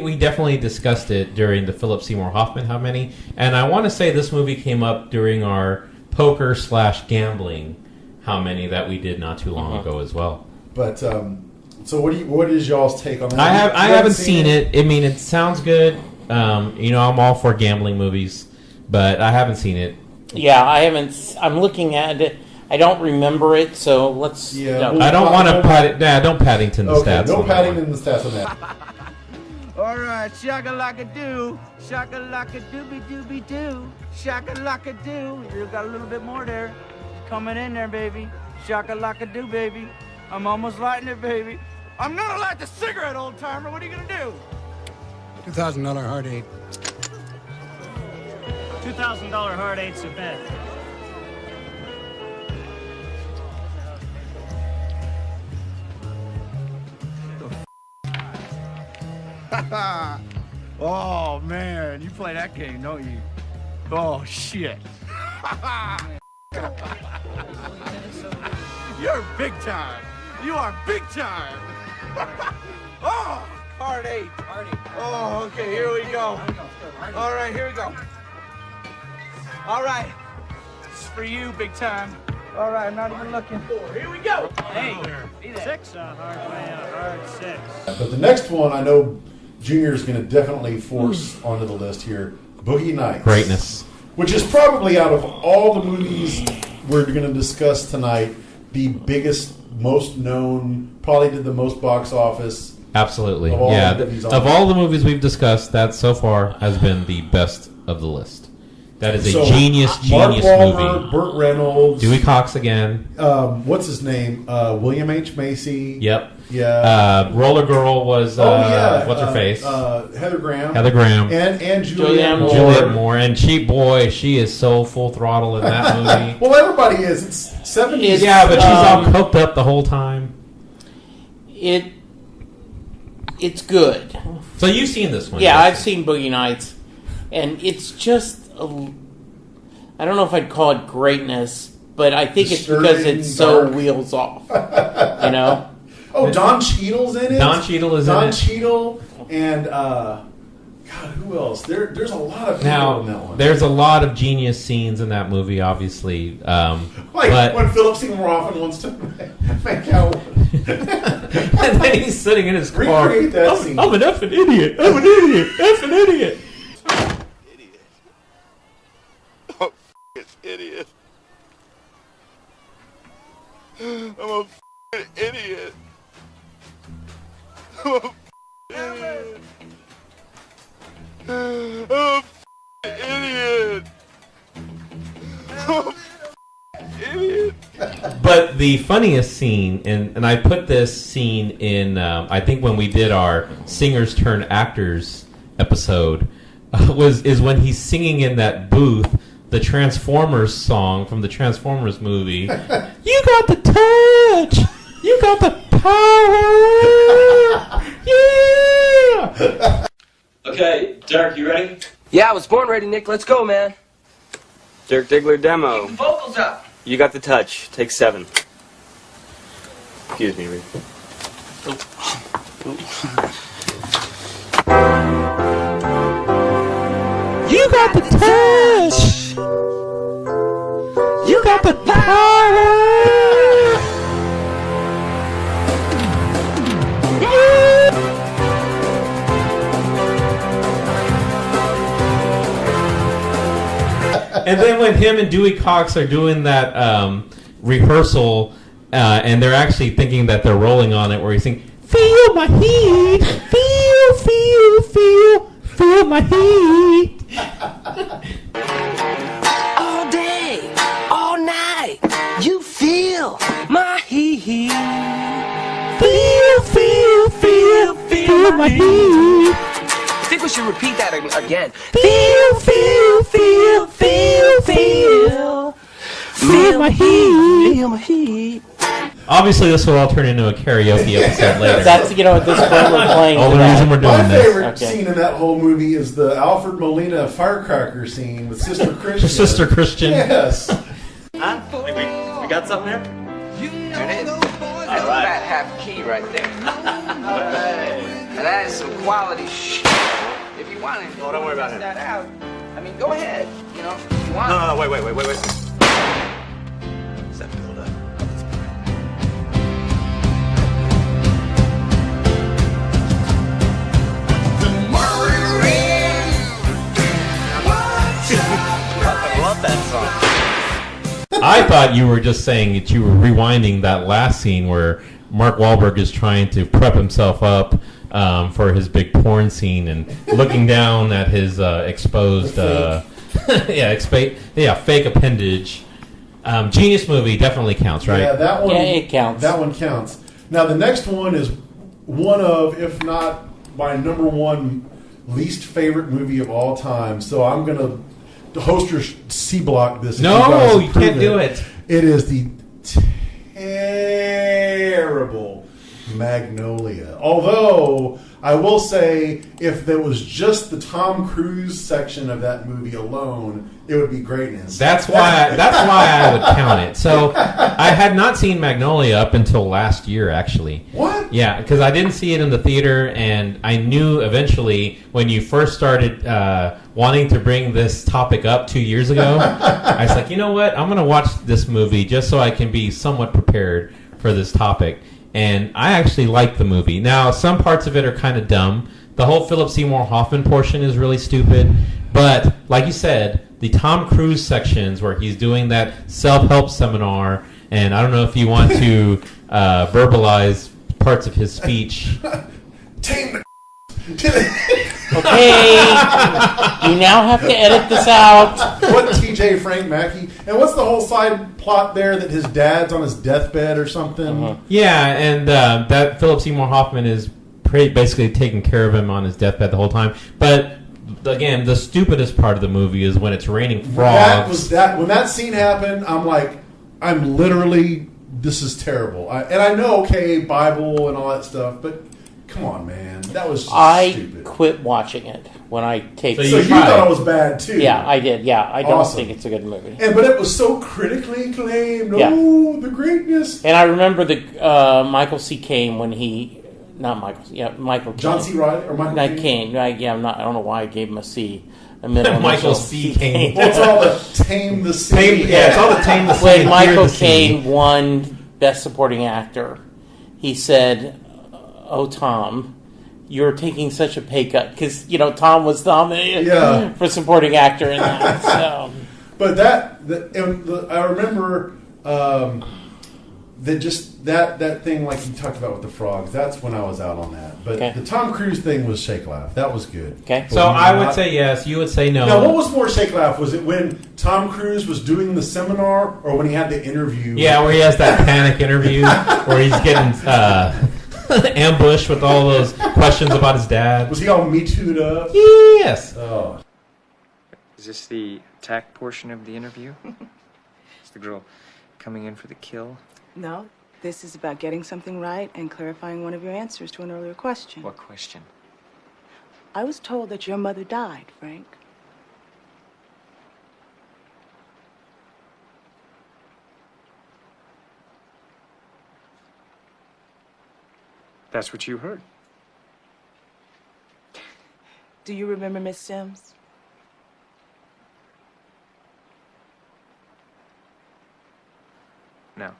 we definitely discussed it during the Philip Seymour Hoffman How Many? And I want to say this movie came up during our poker/gambling How Many that we did not too long ago as well. But so what is y'all's take on that? I haven't seen it. I mean, it sounds good. I'm all for gambling movies, but I haven't seen it. Yeah, I haven't. I'm looking at it. I don't remember it, so let's. Yeah, I don't want to pat it. Nah, don't Paddington the stats. No padding in the stats on that. All right, shaka-laka-doo, shaka-laka-dooby-dooby-doo, shaka-laka-doo. You got a little bit more there. Coming in there, baby. Shaka-laka-doo, baby. I'm almost lighting it, baby. I'm gonna light the cigarette, old timer. What are you gonna do? $2,000 hard 8. $2,000 hard 8's a bet. Oh man, you play that game, don't you? Oh shit. You're big time. You are big time. Oh, hard 8. Oh, okay, here we go. All right, here we go. All right, this is for you, big time. All right, I'm not even looking. Here we go. Hey, 6 on hard play on hard 6. But the next one, I know Junior is going to definitely force onto the list here. Boogie Nights. Greatness. Which is probably, out of all the movies we're going to discuss tonight, the biggest, most known, probably did the most box office. Absolutely. Of all the movies we've discussed, that so far has been the best of the list. That is a genius Mark Wahlberg, movie. Burt Reynolds. Dewey Cox again. What's his name? William H. Macy. Yep. Yeah. Roller Girl was, what's her face? Heather Graham. And Juliette Moore. And Cheap Boy, she is so full throttle in that movie. Well, everybody is. It's 70s. Yeah, but she's all coked up the whole time. It's good. So you've seen this one? Yeah, I've seen Boogie Nights. And it's just, I don't know if I'd call it greatness, but I think it's because it's so wheels off. You know? Oh, Don Cheadle's in it? Don Cheadle is in it. Don Cheadle and, God, who else? There's a lot of people in that one. There's a lot of genius scenes in that movie, obviously. Like when Philip Seymour Hoffman wants to make out. And then he's sitting in his car. Recreate that scene. I'm an effing idiot. I'm an idiot. Effing idiot. Oh, idiot. I'm a idiot. I'm a idiot. I'm a idiot. I'm a idiot. But the funniest scene, and I put this scene in, I think when we did our Singers Turn Actors episode, is when he's singing in that booth the Transformers song from the Transformers movie. You got the touch! You got the power! Yeah! Okay, Derek, you ready? Yeah, I was born ready, Nick. Let's go, man. Dirk Diggler demo. Keep the vocals up. You got the touch. Take 7. Excuse me, Reed. You got the touch. You got the power. And then when him and Dewey Cox are doing that rehearsal, and they're actually thinking that they're rolling on it, where he's singing, "Feel my heat, feel my heat." All day, all night, you feel my heat. Feel my heat. I think we should repeat that again. Feel my heat. Feel my heat. Obviously, this will all turn into a karaoke episode later. That's, you know, at this point we're playing. All the reason we're doing My this. favorite scene in that whole movie is the Alfred Molina firecracker scene with Sister Christian. Sister Christian. Yes. Huh? We got something there? There it is. That's that half key right there. Now that is some quality shit. If you want to, don't worry about it. that out. I mean, go ahead. You know, if you want. No, wait. Set me hold up. I love that song. I thought you were just saying that you were rewinding that last scene where Mark Wahlberg is trying to prep himself up for his big porn scene and looking down at his exposed, fake appendage. Genius movie definitely counts, right? Yeah, that one. Yeah, it counts. That one counts. Now the next one is one of, if not my number one least favorite movie of all time. So I'm gonna host your C block this. No, you can't do it. It is the terrible Magnolia. Although I will say, if there was just the Tom Cruise section of that movie alone, it would be greatness. That's why I would count it. So I had not seen Magnolia up until last year, actually. What? Yeah, because I didn't see it in the theater, and I knew eventually when you first started wanting to bring this topic up 2 years ago, I was like, you know what? I'm going to watch this movie just so I can be somewhat prepared for this topic. And I actually like the movie. Now, some parts of it are kind of dumb. The whole Philip Seymour Hoffman portion is really stupid. But, like you said, the Tom Cruise sections where he's doing that self-help seminar, and I don't know if you want to verbalize parts of his speech. Tame the Okay, you now have to edit this out. What TJ Frank Mackey? And what's the whole side plot there that his dad's on his deathbed or something? Yeah, and that Philip Seymour Hoffman is basically taking care of him on his deathbed the whole time. But again, the stupidest part of the movie is when it's raining frogs. When that scene happened, I'm like, I'm literally, this is terrible. And I know, okay, Bible and all that stuff, but come on, man, that was just stupid. I quit watching it when I taped. So you thought it was bad too? Yeah, I did. Yeah, I don't Awesome. think it's a good movie. But it was so critically acclaimed. Yeah. Oh, the greatness. And I remember the Michael C. Caine when he, not Michael, yeah, Michael Caine. John C. Reilly or Michael Caine? Caine. Right, yeah, I don't know why I gave him a C. A middle Michael initial. C. Caine. Well, it's all the Tame the Sea. It's all the Tame the Sea. When and Michael Fear the Sea. Caine won Best Supporting Actor, he said, "Oh, Tom, you're taking such a pay cut," because Tom was nominated for supporting actor in that. So. But I remember that thing like you talked about with the frogs. That's when I was out on that. But the Tom Cruise thing was shake laugh. That was good. Okay. So I would say yes. You would say no. Now, what was more shake laugh? Was it when Tom Cruise was doing the seminar, or when he had the interview? Yeah, where he has that panic interview where he's getting ambushed with all those questions about his dad. Was he all Me Too'd up? Yes. Oh. Is this the attack portion of the interview? Is the girl coming in for the kill? No, this is about getting something right and clarifying one of your answers to an earlier question. What question? I was told that your mother died, Frank. That's what you heard. Do you remember Miss Sims? No.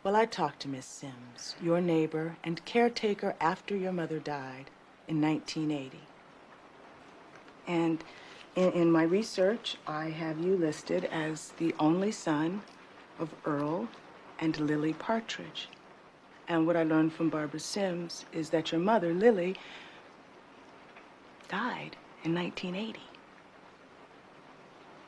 Well, I talked to Miss Sims, your neighbor and caretaker after your mother died in 1980. And in my research, I have you listed as the only son of Earl and Lily Partridge. And what I learned from Barbara Sims is that your mother, Lily, died in 1980.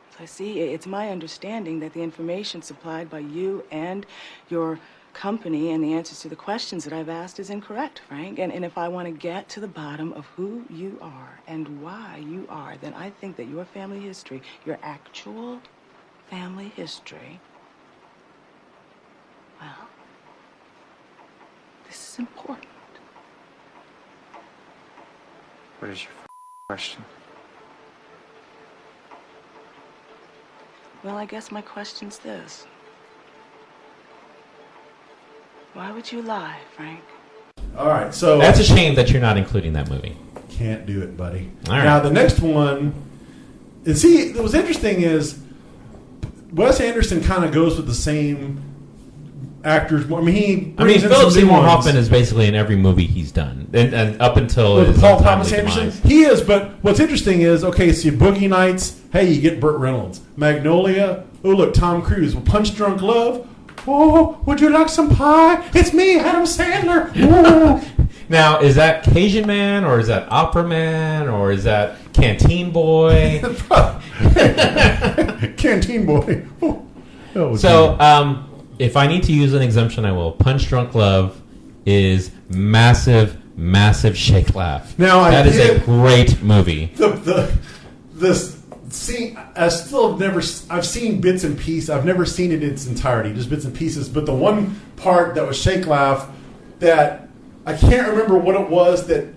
So I see, it's my understanding that the information supplied by you and your company and the answers to the questions that I've asked is incorrect, Frank. And if I want to get to the bottom of who you are and why you are, then I think that your family history, your actual family history, well, this is important. What is your question? Well, I guess my question's this. Why would you lie, Frank? All right, so That's a shame that you're not including that movie. Can't do it, buddy. All right. Now the next one, and see, what's interesting is Wes Anderson kind of goes with the same actors. I mean, Philip Seymour Hoffman is basically in every movie he's done, and up until his Paul Thomas untimely Anderson. demise. He is, but what's interesting is, okay, so Boogie Nights, hey, you get Burt Reynolds. Magnolia, oh look, Tom Cruise. Well, Punch Drunk Love, oh, would you like some pie? It's me, Adam Sandler. Ooh. Now, is that Cajun Man, or is that Opera Man, or is that Canteen Boy? Canteen Boy. Oh, so, if I need to use an exemption, I will. Punch Drunk Love is massive, massive shake laugh. Now, that is a great movie. The scene, I've seen bits and pieces. I've never seen it in its entirety, just bits and pieces. But the one part that was shake laugh that I can't remember what it was that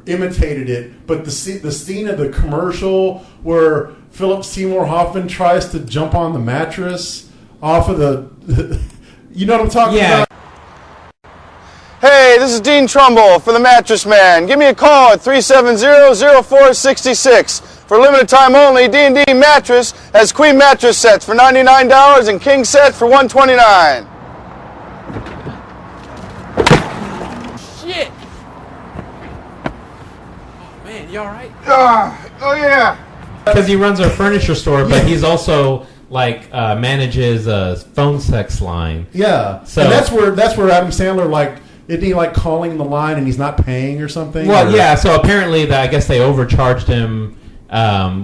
imitated it, but the scene of the commercial where Philip Seymour Hoffman tries to jump on the mattress off of the you know what I'm talking about? Hey, this is Dean Trumbull for the Mattress Man. Give me a call at 370-0466. For limited time only, D&D Mattress has queen mattress sets for $99 and king sets for $129. Shit! Oh, man, you alright? Oh, yeah. Because he runs a furniture store, but he's also manages a phone sex line. Yeah. So and that's where Adam Sandler isn't he calling the line and he's not paying or something? Well, yeah. So apparently, I guess they overcharged him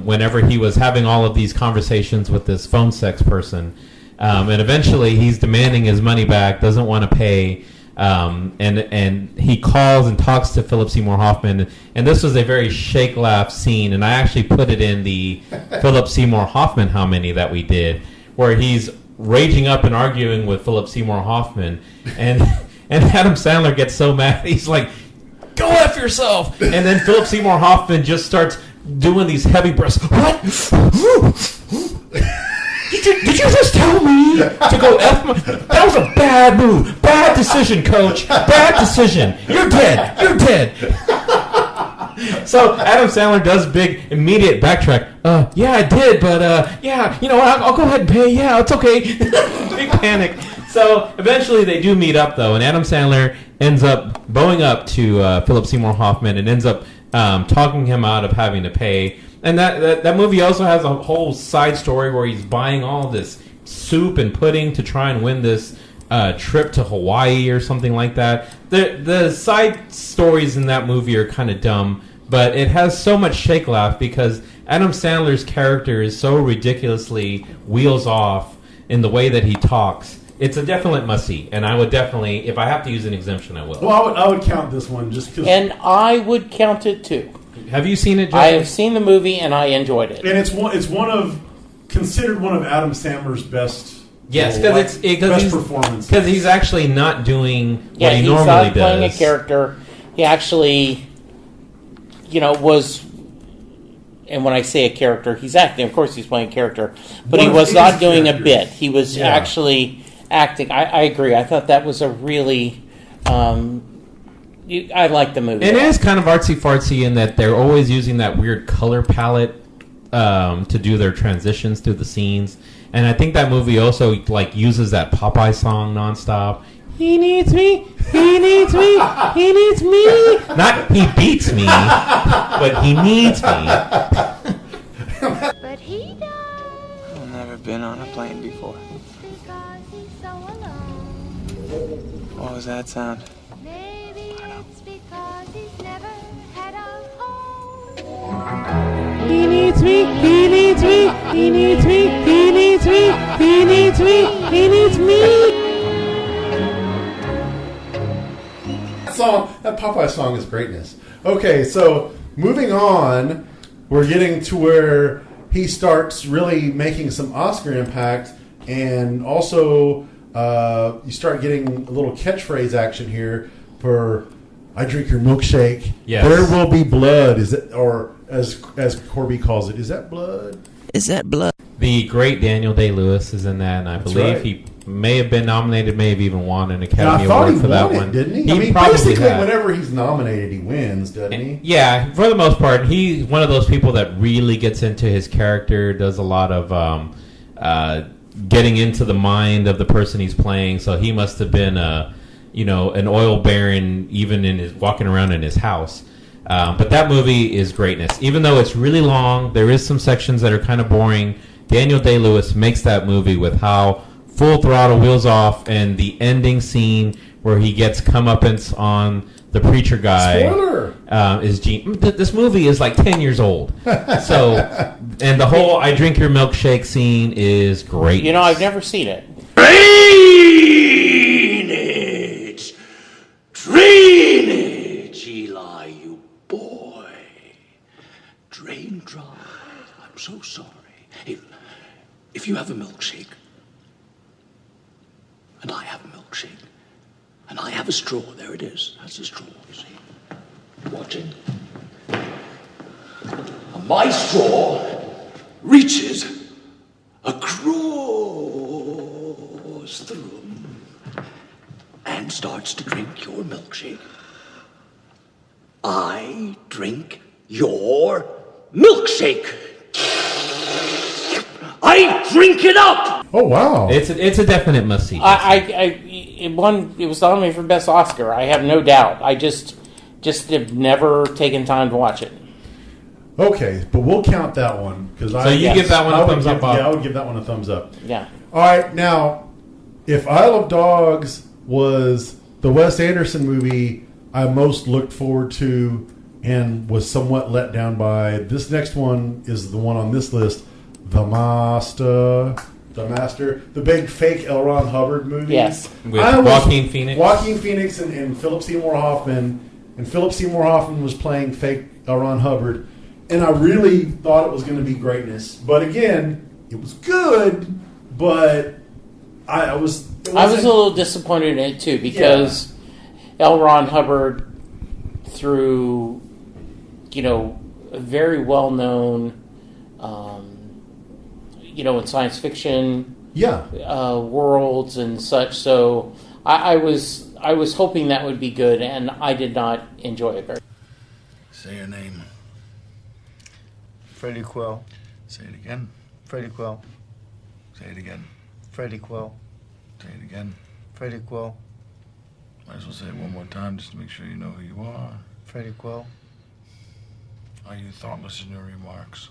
whenever he was having all of these conversations with this phone sex person, and eventually he's demanding his money back. Doesn't want to pay. And he calls and talks to Philip Seymour Hoffman, and this was a very shake laugh scene, and I actually put it in the Philip Seymour Hoffman How Many that we did, where he's raging up and arguing with Philip Seymour Hoffman, and Adam Sandler gets so mad, he's like, "Go F yourself!" And then Philip Seymour Hoffman just starts doing these heavy breaths. What? Did you just tell me to go F my... That was a bad move. Bad decision, coach. Bad decision. You're dead. You're dead. So Adam Sandler does big, immediate backtrack. Yeah, I did, but yeah, you know what? I'll go ahead and pay. Yeah, it's okay. Big panic. So eventually they do meet up, though, and Adam Sandler ends up bowing up to Philip Seymour Hoffman and ends up talking him out of having to pay. And that movie also has a whole side story where he's buying all this soup and pudding to try and win this trip to Hawaii or something like that. The side stories in that movie are kind of dumb, but it has so much shake laugh because Adam Sandler's character is so ridiculously wheels off in the way that he talks. It's a definite must-see, and I would definitely, if I have to use an exemption, I will. Well, I would count this one just because. And I would count it too. Have you seen it, Justin? I have seen the movie and I enjoyed it. And it's considered one of Adam Sandler's best. Yes, because performance. Because he's actually not doing what he normally does. He's not playing a character. He actually, was. And when I say a character, he's acting. Of course, he's playing a character, but he was not doing a bit. He was actually acting. I agree. I thought that was a really I like the movie. It is kind of artsy-fartsy in that they're always using that weird color palette to do their transitions through the scenes. And I think that movie also like uses that Popeye song nonstop. He needs me. He needs me. He needs me. Not he beats me, but he needs me. But he does. I've never been on a plane before. Because he's so alone. What was that sound? Maybe it's because he's never had a home. He needs me. He needs me. He needs me. He needs me. He needs me. He needs me. That Popeye song is greatness. Okay, so moving on, we're getting to where he starts really making some Oscar impact, and also you start getting a little catchphrase action here for "I drink your milkshake." Yes. There will be blood. Is it, or as Corby calls it, is that blood? Is that blood? The great Daniel Day-Lewis is in that, and I believe right. he may have been nominated, may have even won an And Academy I thought Award he for that won it, one. didn't he? He I mean, probably basically, had. whenever he's nominated, he wins, doesn't he? Yeah, for the most part, he's one of those people that really gets into his character, does a lot of getting into the mind of the person he's playing. So he must have been an oil baron, even in his walking around in his house. But that movie is greatness. Even though it's really long, there is some sections that are kind of boring. Daniel Day-Lewis makes that movie with how full throttle, wheels off, and the ending scene where he gets comeuppance on the preacher guy. Spoiler! Is Gene. This movie is like 10 years old. So, and the whole "I drink your milkshake" scene is great. You know, I've never seen it. Drainage! Drainage, Eli, you boy. Drain dry. I'm so sorry. If you have a milkshake, and I have a milkshake, and I have a straw, there it is. That's a straw, you see. Watching. And my straw reaches across the room and starts to drink your milkshake. I drink your milkshake. I drink it up. Oh wow! It's a definite must see. It was nominated for Best Oscar. I have no doubt. I just have never taken time to watch it. Okay, but we'll count that one because So you give that one a thumbs up, Bob? Yeah, I would give that one a thumbs up. Yeah. All right, now if Isle of Dogs was the Wes Anderson movie I most looked forward to and was somewhat let down by, this next one is the one on this list. The Master, the big fake L. Ron Hubbard movie. Yes. With Joaquin Phoenix. Joaquin Phoenix and Philip Seymour Hoffman. And Philip Seymour Hoffman was playing fake L. Ron Hubbard. And I really thought it was going to be greatness. But again, it was good, but I was a little disappointed in it too, because L. Ron Hubbard, through, a very well-known... in science fiction worlds and such. So I was hoping that would be good, and I did not enjoy it very much. Say your name. Freddie Quill. Say it again. Freddie Quill. Say it again. Freddie Quill. Say it again. Freddie Quill. Might as well say it one more time just to make sure you know who you are. Freddie Quill. Are you thoughtless in your remarks?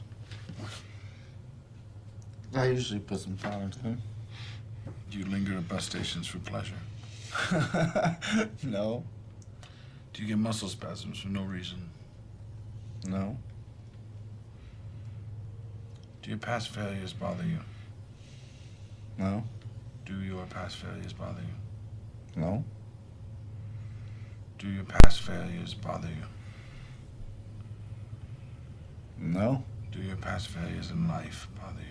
I usually put some thought into them. Do you linger at bus stations for pleasure? No. Do you get muscle spasms for no reason? No. Do your past failures bother you? No. Do your past failures bother you? No. Do your past failures bother you? No. Do your past failures in life bother you?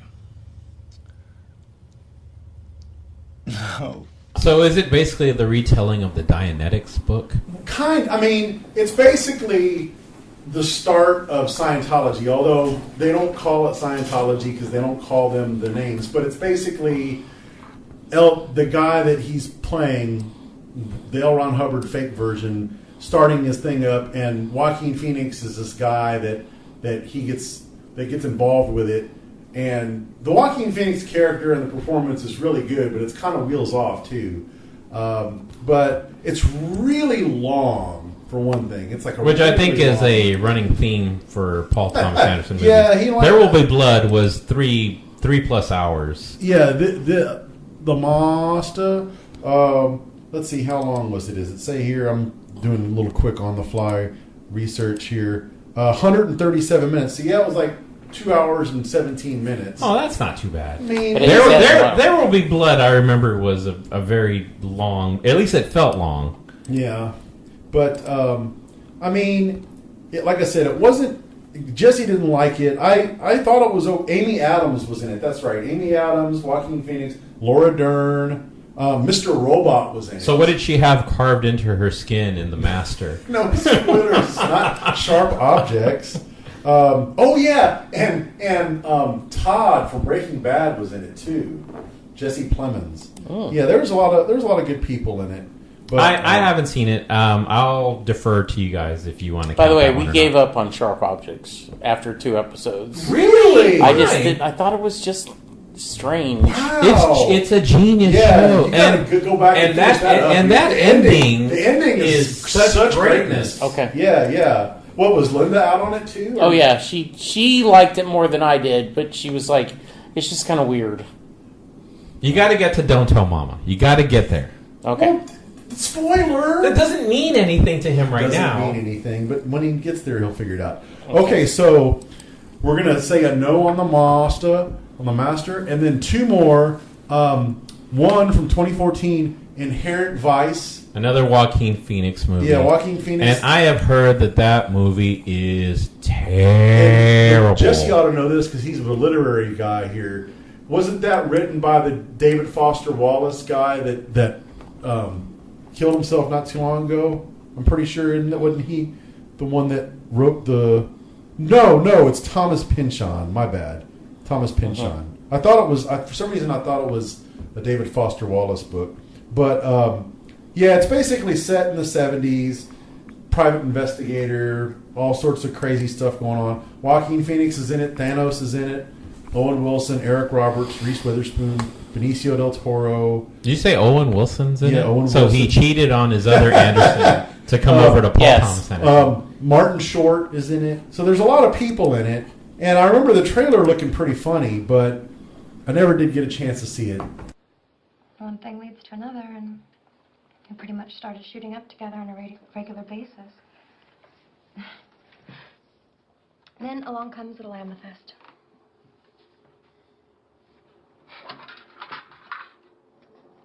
No. So is it basically the retelling of the Dianetics book? It's basically the start of Scientology, although they don't call it Scientology because they don't call them the names, but it's basically the guy that he's playing, the L. Ron Hubbard fake version, starting this thing up, and Joaquin Phoenix is this guy that gets involved with it. And the Joaquin Phoenix character and the performance is really good, but it's kind of wheels off too. But it's really long for one thing. It's like which I think really is long. a running theme for Paul Thomas Anderson movies. Yeah, There Will Be Blood was 3+ hours. Yeah, the Master. Let's see, how long was it? Does it say here? I'm doing a little quick on the fly research here. 137 minutes. So yeah, it was like 2 hours and 17 minutes. Oh, that's not too bad. I mean, There Will Be Blood, I remember, was a very long. At least it felt long. Yeah, but I mean, like I said, it wasn't. Jesse didn't like it. I thought it was. Amy Adams was in it. That's right. Amy Adams, Joaquin Phoenix, Laura Dern, Mr. Robot was in it. So what did she have carved into her skin in The Master? No splitters, not sharp objects. Oh yeah, and Todd from Breaking Bad was in it too. Jesse Plemons. Oh. Yeah, there's a lot of good people in it. But, I haven't seen it. I'll defer to you guys if you want to. By the way, we gave up on Sharp Objects after 2 episodes. Really? I thought it was just strange. Wow. It's a genius show. You gotta go back and finish that up. and that ending. The ending is such greatness. Okay. Yeah. What, was Linda out on it too? Oh yeah, she liked it more than I did, but she was like, it's just kind of weird. You got to get to Don't Tell Mama. You got to get there. Okay. Well, spoiler. That doesn't mean anything to him right now. Doesn't mean anything, but when he gets there, he'll figure it out. Okay, so we're gonna say a no on the Master, and then 2 more. One from 2014, Inherent Vice. Another Joaquin Phoenix movie. Yeah, Joaquin Phoenix. And I have heard that movie is terrible. And Jesse ought to know this because he's a literary guy here. Wasn't that written by the David Foster Wallace guy that killed himself not too long ago? I'm pretty sure. And wasn't he the one that wrote the? No, it's Thomas Pynchon. My bad, Thomas Pynchon. I thought it was. For some reason, I thought it was a David Foster Wallace book. But yeah, it's basically set in the 70s. Private investigator, all sorts of crazy stuff going on. Joaquin Phoenix is in it. Thanos is in it. Owen Wilson, Eric Roberts, Reese Witherspoon, Benicio del Toro. Did you say Owen Wilson's in it? Owen so Wilson. he cheated on his other Anderson to come over to Paul Thomas Anderson. Martin Short is in it. So there's a lot of people in it. And I remember the trailer looking pretty funny, but I never did get a chance to see it. One thing leads to another, and we pretty much started shooting up together on a regular basis. Then along comes little Amethyst. I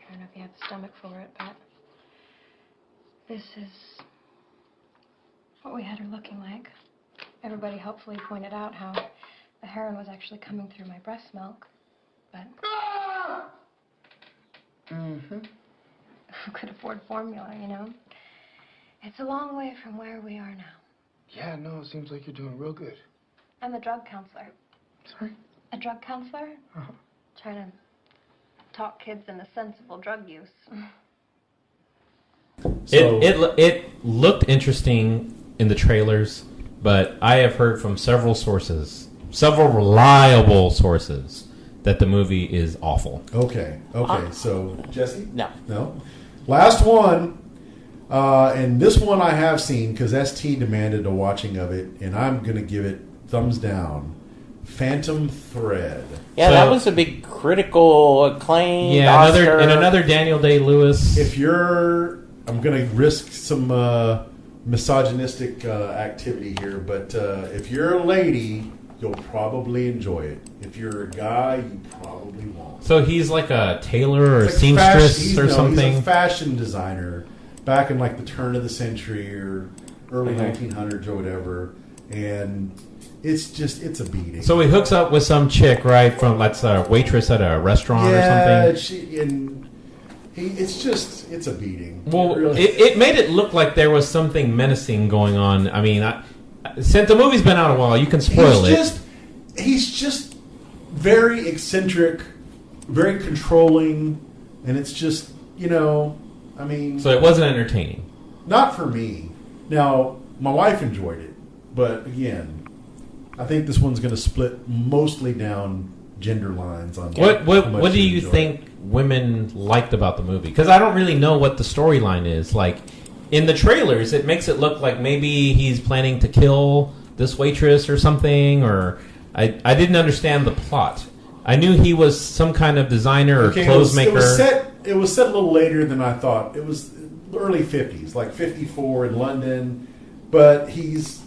don't know if you have the stomach for it, but this is what we had her looking like. Everybody helpfully pointed out how the heroin was actually coming through my breast milk, but who could afford formula, you know? It's a long way from where we are now. Yeah, no, it seems like you're doing real good. I'm a drug counselor. Sorry? A drug counselor? Uh-huh. Trying to talk kids into sensible drug use. It looked interesting in the trailers, but I have heard from several reliable sources, that the movie is awful. Okay. So Jesse? No. Last one, and this one I have seen because ST demanded a watching of it, and I'm going to give it thumbs down. Phantom Thread. Yeah, that was a big critical acclaim. Yeah, Oscar. another Daniel Day-Lewis. I'm going to risk some misogynistic activity here, but if you're a lady, you'll probably enjoy it. If you're a guy, you probably won't. So he's like a tailor or a It's like seamstress or something? He's a fashion designer back in like the turn of the century or early 1900s or whatever. And it's a beating. So he hooks up with some chick, right? That's a waitress at a restaurant or something? It's a beating. Well, really. it made it look like there was something menacing going on. I mean, since the movie's been out a while, you can spoil it. He's just very eccentric, very controlling, and it's just, I mean... So it wasn't entertaining? Not for me. Now, my wife enjoyed it, but again, I think this one's going to split mostly down gender lines on how much What do you enjoy think women liked about the movie? Because I don't really know what the storyline is. Like, in the trailers, it makes it look like maybe he's planning to kill this waitress or something, or I didn't understand the plot. I knew he was some kind of designer or clothes maker. It was set a little later than I thought. It was early 50s, like 54 in London. But he's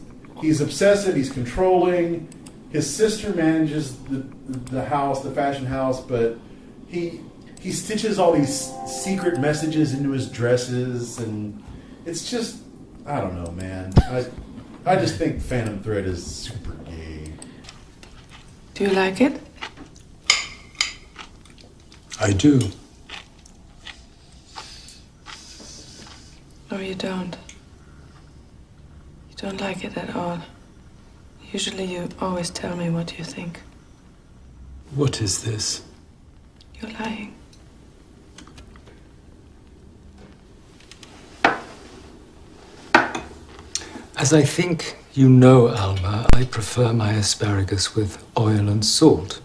obsessive. He's controlling. His sister manages the house, the fashion house, but he stitches all these secret messages into his dresses, and it's just, I don't know, man. I just think Phantom Thread is super gay. Do you like it? I do. No, you don't. You don't like it at all. Usually you always tell me what you think. What is this? You're lying. As I think you know, Alma, I prefer my asparagus with oil and salt.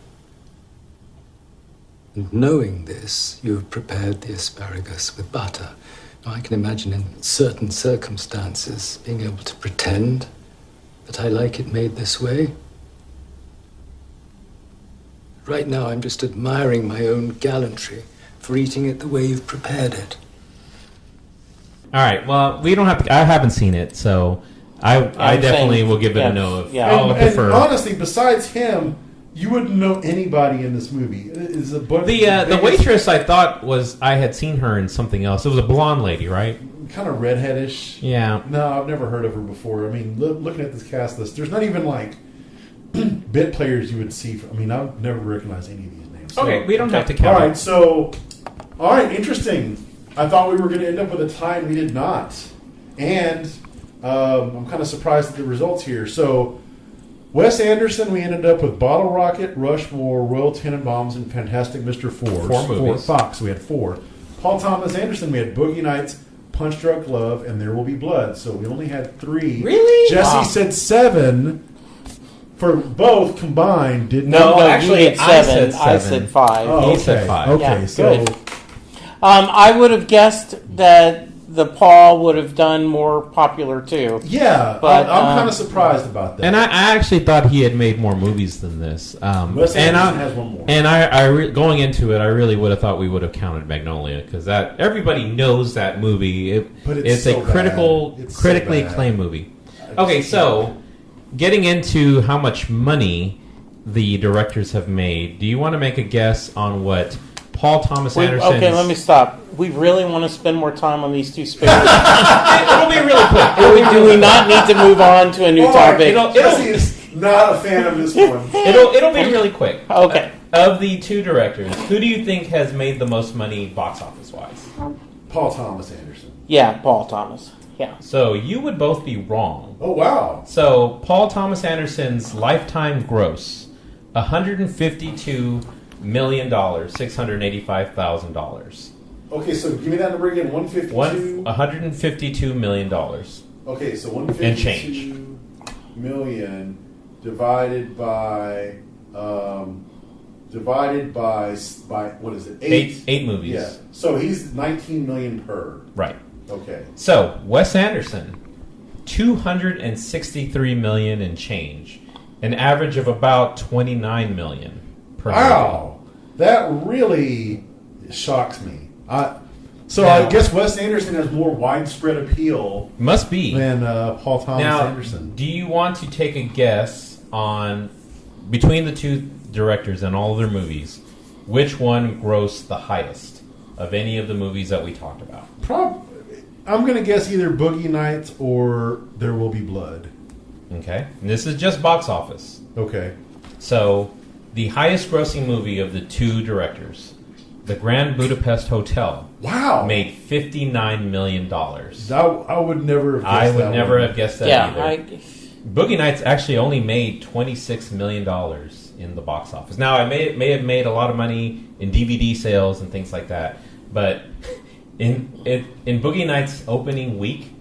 And knowing this, you have prepared the asparagus with butter. Now, I can imagine in certain circumstances being able to pretend that I like it made this way. Right now, I'm just admiring my own gallantry for eating it the way you've prepared it. All right. Well, we don't have to. I haven't seen it, so I definitely will give it a no. And honestly, besides him, you wouldn't know anybody in this movie. It's a the waitress I thought I had seen her in something else. It was a blonde lady, right? Kind of redheadish. Yeah. No, I've never heard of her before. I mean, looking at this cast list, there's not even like bit players you would see. I mean, I've never recognized any of these names. So, Okay, we don't have to count. All right, interesting. I thought we were going to end up with a tie, and we did not. And I'm kind of surprised at the results here. So, Wes Anderson, we ended up with Bottle Rocket, Rushmore, Royal Tenenbaums, and Fantastic Mr. Four. 4 movies. Fox, we had 4. Paul Thomas Anderson, we had Boogie Nights, Punch Drunk Love, and There Will Be Blood. So we only had 3. Really? Jesse Wow. said 7 for both combined. Didn't No, he? actually, it's 7. I said 5. Oh, He said 5. Okay, Yeah, so good. I would have guessed that the Paul would have done more popular too. yeah, But, I'm kind of surprised about that. And I actually thought he had made more movies than this. Wes and Anderson has one more. And going into it, I really would have thought we would have counted Magnolia because that everybody knows that movie. But it's a so bad. critically So bad. acclaimed movie. Okay, so getting into how much money the directors have made, do you want to make a guess on what Paul Thomas Anderson? Okay, let me stop. We really want to spend more time on these two spaces. It'll be really quick. Do we not need to move on to a new topic? Jesse is not a fan of this one. It'll be really quick. Okay. Of the 2 directors, who do you think has made the most money box office wise? Paul Thomas Anderson. Yeah, Paul Thomas. Yeah. So you would both be wrong. Oh, wow. So Paul Thomas Anderson's lifetime gross, $152 million, $685,000. Okay, so give me that number again. 152. $152 million. Okay, so 152 And change. million divided by what is it? 8. 8 movies. Yeah. So he's 19 million per. Right. Okay. So Wes Anderson, $263 million and change, an average of about $29 million per movie. Wow, that really shocks me. I Now- guess Wes Anderson has more widespread appeal. Must be. Than Paul Thomas Now, Anderson. do you want to take a guess on, between the 2 directors and all of their movies, which one grossed the highest of any of the movies that we talked about? I'm going to guess either Boogie Nights or There Will Be Blood. Okay. And this is just box office. Okay. So, the highest grossing movie of the 2 directors, The Grand Budapest Hotel. Wow. Made $59 million. I would never have guessed I would that never one. have guessed that Yeah, either. Boogie Nights actually only made $26 million in the box office. Now, it may have made a lot of money in DVD sales and things like that, but in Boogie Nights' opening week,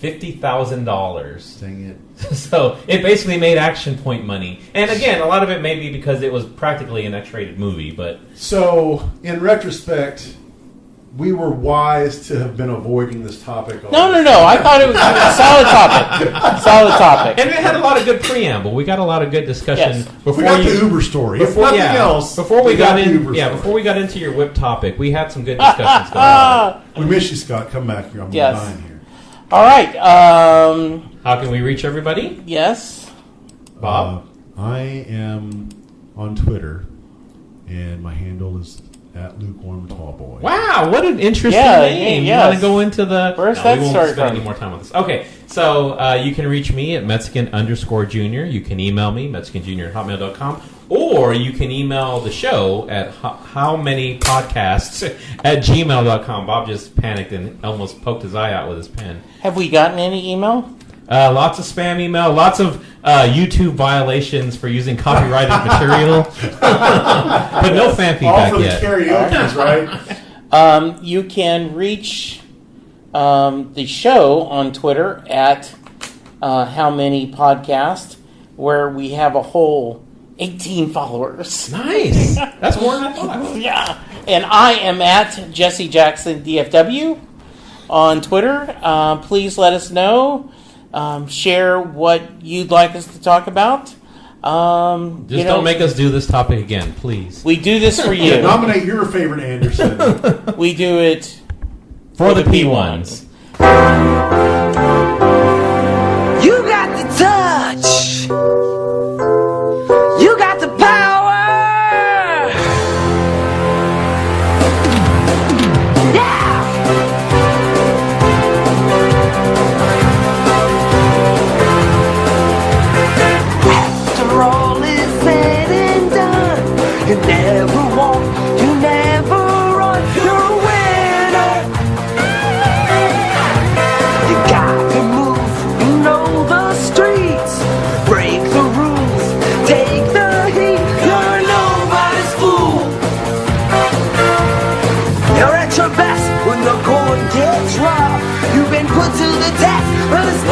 $50,000. Dang it. So it basically made Action Point money. And again, a lot of it may be because it was practically an X-rated movie, but... So, in retrospect, we were wise to have been avoiding this topic. No. I thought it was a solid topic. Solid topic. And it had a lot of good preamble. We got a lot of good discussion. Yes. Before We got the Uber story. If nothing else, before we got got the in, Uber story. before we got into your whip topic, we had some good discussions going on. We miss you, Scott. Come back here. I'm Yes. dying here. All right. How can we reach everybody? Yes. Bob? I am on Twitter, and my handle is @lukewarmtallboy. Wow, what an interesting name. You want to go into the... Where's we that won't start spend from? any more time on this. Okay, so you can reach me at Mexican_Junior. You can email me, MexicanJunior@hotmail.com. Or you can email the show at howmanypodcasts@gmail.com. Bob just panicked and almost poked his eye out with his pen. Have we gotten any email? Lots of spam email, lots of YouTube violations for using copyrighted material. But no fan feedback All for yet. the karaoke, right? You can reach the show on Twitter at howmanypodcast, where we have a whole 18 followers. Nice. That's more than I thought. Yeah. And I am at Jesse Jackson DFW on Twitter. Please let us know. Share what you'd like us to talk about. Just don't make us do this topic again, please. We do this for you. Yeah, nominate your favorite Anderson. We do it for the P1s. You got the touch. You got the power. Yeah. After all is said and done, you never walk, you never run, you're a winner. You got to move, you know the streets, break the rules, take the heat, you're nobody's fool. You're at your best when the going gets rough, you've been put to the test, but it's